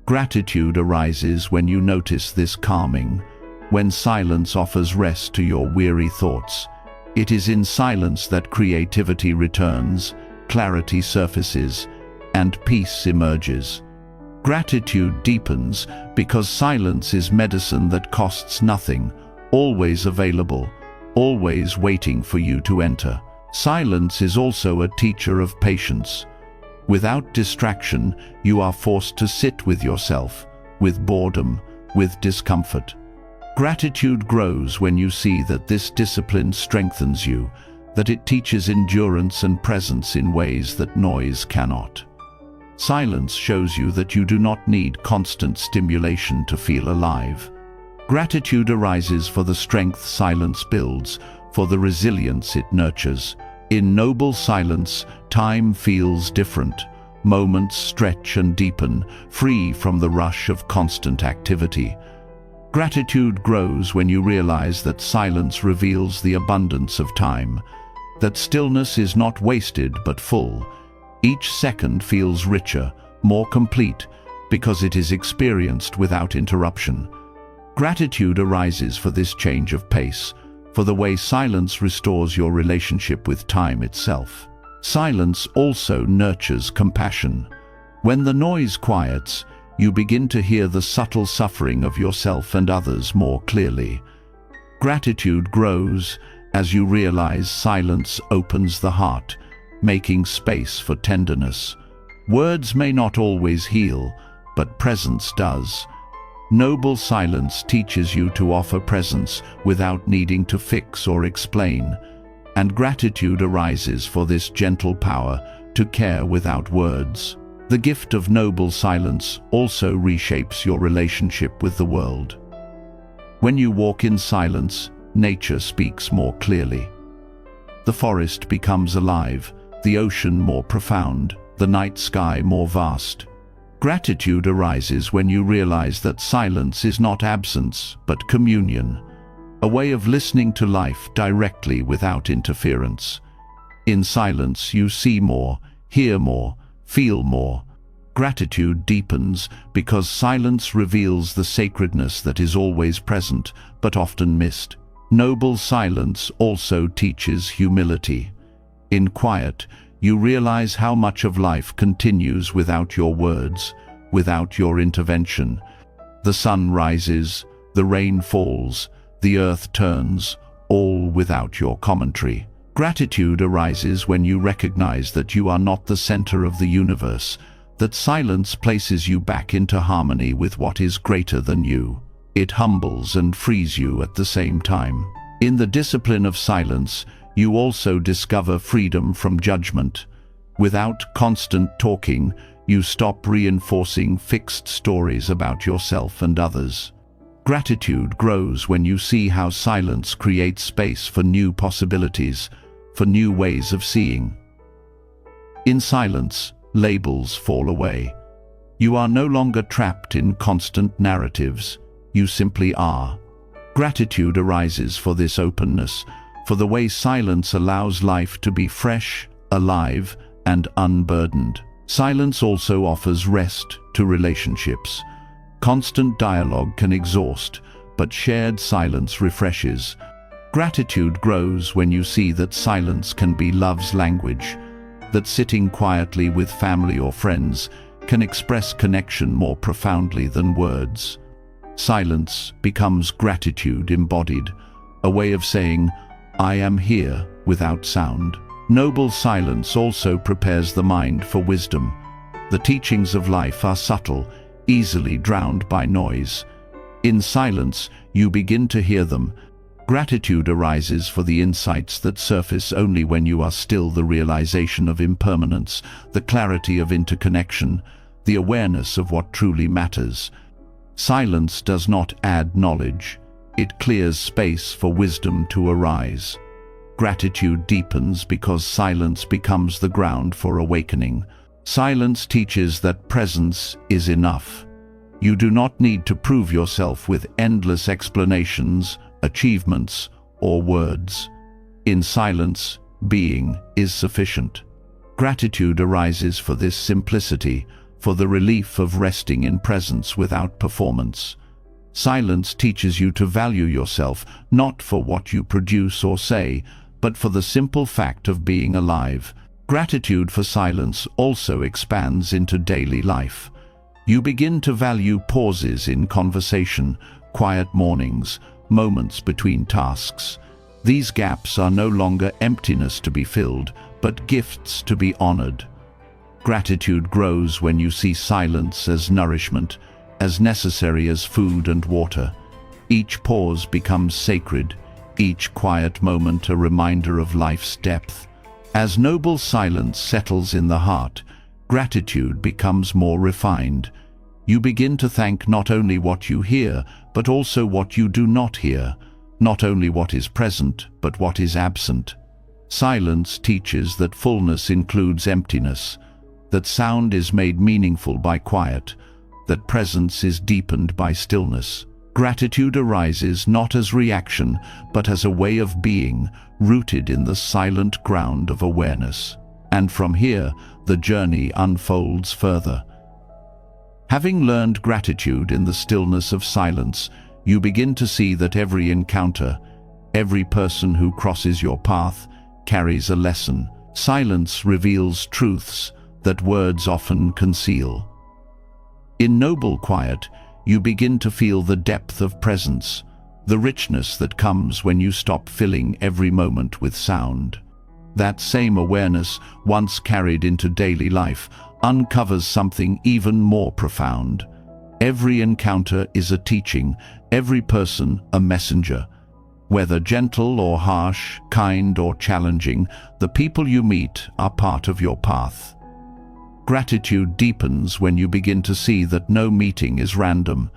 Gratitude arises when you notice this calming, when silence offers rest to your weary thoughts. It is in silence that creativity returns, clarity surfaces, and peace emerges. Gratitude deepens because silence is medicine that costs nothing, always available, always waiting for you to enter. Silence is also a teacher of patience. Without distraction, you are forced to sit with yourself, with boredom, with discomfort. Gratitude grows when you see that this discipline strengthens you, that it teaches endurance and presence in ways that noise cannot. Silence shows you that you do not need constant stimulation to feel alive. Gratitude arises for the strength silence builds, for the resilience it nurtures. In noble silence, time feels different. Moments stretch and deepen, free from the rush of constant activity. Gratitude grows when you realize that silence reveals the abundance of time, that stillness is not wasted but full. Each second feels richer, more complete, because it is experienced without interruption. Gratitude arises for this change of pace, for the way silence restores your relationship with time itself. Silence also nurtures compassion. When the noise quiets, you begin to hear the subtle suffering of yourself and others more clearly. Gratitude grows as you realize silence opens the heart, making space for tenderness. Words may not always heal, but presence does. Noble silence teaches you to offer presence without needing to fix or explain, and gratitude arises for this gentle power to care without words. The gift of noble silence also reshapes your relationship with the world. When you walk in silence, nature speaks more clearly. The forest becomes alive, the ocean more profound, the night sky more vast. Gratitude arises when you realize that silence is not absence, but communion, a way of listening to life directly without interference. In silence, you see more, hear more, feel more. Gratitude deepens because silence reveals the sacredness that is always present, but often missed. Noble silence also teaches humility. In quiet, you realize how much of life continues without your words, without your intervention. The sun rises, the rain falls, the earth turns, all without your commentary. Gratitude arises when you recognize that you are not the center of the universe, that silence places you back into harmony with what is greater than you. It humbles and frees you at the same time. In the discipline of silence, you also discover freedom from judgment. Without constant talking, you stop reinforcing fixed stories about yourself and others. Gratitude grows when you see how silence creates space for new possibilities, for new ways of seeing. In silence, labels fall away. You are no longer trapped in constant narratives. You simply are. Gratitude arises for this openness, for the way silence allows life to be fresh, alive, and unburdened. Silence also offers rest to relationships. Constant dialogue can exhaust, but shared silence refreshes. Gratitude grows when you see that silence can be love's language, that sitting quietly with family or friends can express connection more profoundly than words. Silence becomes gratitude embodied, a way of saying, "I am here," without sound. Noble silence also prepares the mind for wisdom. The teachings of life are subtle, easily drowned by noise. In silence, you begin to hear them. Gratitude arises for the insights that surface only when you are still, the realization of impermanence, the clarity of interconnection, the awareness of what truly matters. Silence does not add knowledge. It clears space for wisdom to arise. Gratitude deepens because silence becomes the ground for awakening. Silence teaches that presence is enough. You do not need to prove yourself with endless explanations, achievements, or words. In silence, being is sufficient. Gratitude arises for this simplicity, for the relief of resting in presence without performance. Silence teaches you to value yourself, not for what you produce or say, but for the simple fact of being alive. Gratitude for silence also expands into daily life. You begin to value pauses in conversation, quiet mornings, moments between tasks. These gaps are no longer emptiness to be filled, but gifts to be honored. Gratitude grows when you see silence as nourishment, as necessary as food and water. Each pause becomes sacred, each quiet moment a reminder of life's depth. As noble silence settles in the heart, gratitude becomes more refined. You begin to thank not only what you hear, but also what you do not hear, not only what is present, but what is absent. Silence teaches that fullness includes emptiness, that sound is made meaningful by quiet, that presence is deepened by stillness. Gratitude arises not as reaction, but as a way of being, rooted in the silent ground of awareness. And from here, the journey unfolds further. Having learned gratitude in the stillness of silence, you begin to see that every encounter, every person who crosses your path, carries a lesson. Silence reveals truths that words often conceal. In noble quiet, you begin to feel the depth of presence, the richness that comes when you stop filling every moment with sound. That same awareness, once carried into daily life, uncovers something even more profound. Every encounter is a teaching, every person a messenger. Whether gentle or harsh, kind or challenging, the people you meet are part of your path. Gratitude deepens when you begin to see that no meeting is random,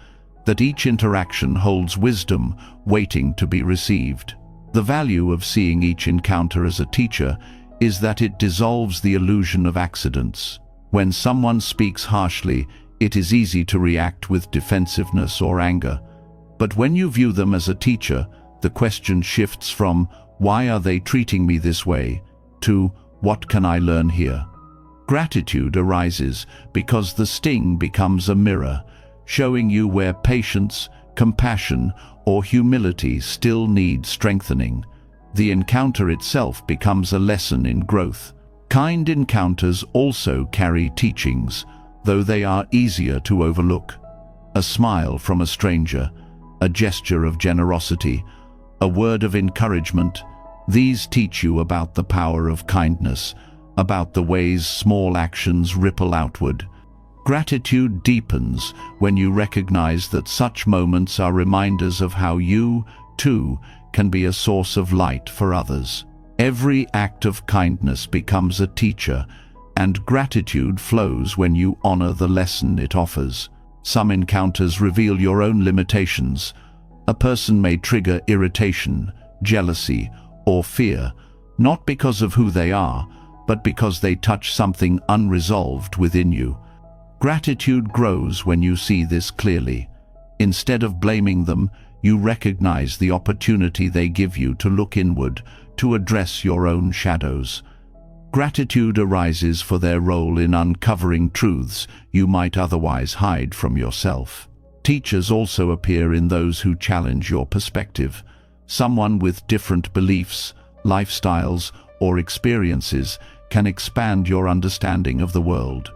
that each interaction holds wisdom waiting to be received. The value of seeing each encounter as a teacher is that it dissolves the illusion of accidents. When someone speaks harshly, it is easy to react with defensiveness or anger. But when you view them as a teacher, the question shifts from, "Why are they treating me this way?" to, "What can I learn here?" Gratitude arises because the sting becomes a mirror, showing you where patience, compassion, or humility still need strengthening. The encounter itself becomes a lesson in growth. Kind encounters also carry teachings, though they are easier to overlook. A smile from a stranger, a gesture of generosity, a word of encouragement, these teach you about the power of kindness, about the ways small actions ripple outward. Gratitude deepens when you recognize that such moments are reminders of how you, too, can be a source of light for others. Every act of kindness becomes a teacher, and gratitude flows when you honor the lesson it offers. Some encounters reveal your own limitations. A person may trigger irritation, jealousy, or fear, not because of who they are, but because they touch something unresolved within you. Gratitude grows when you see this clearly. Instead of blaming them, you recognize the opportunity they give you to look inward, to address your own shadows. Gratitude arises for their role in uncovering truths you might otherwise hide from yourself. Teachers also appear in those who challenge your perspective. Someone with different beliefs, lifestyles, or experiences can expand your understanding of the world.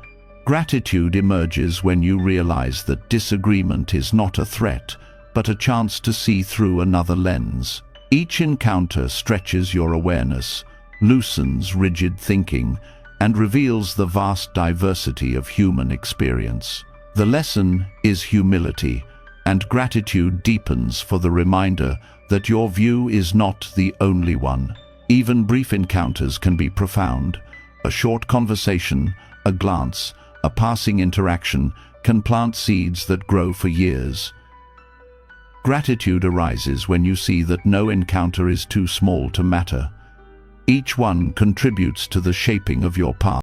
Gratitude emerges when you realize that disagreement is not a threat, but a chance to see through another lens. Each encounter stretches your awareness, loosens rigid thinking, and reveals the vast diversity of human experience. The lesson is humility, and gratitude deepens for the reminder that your view is not the only one. Even brief encounters can be profound. A short conversation, a glance, a passing interaction can plant seeds that grow for years. Gratitude arises when you see that no encounter is too small to matter. Each one contributes to the shaping of your path.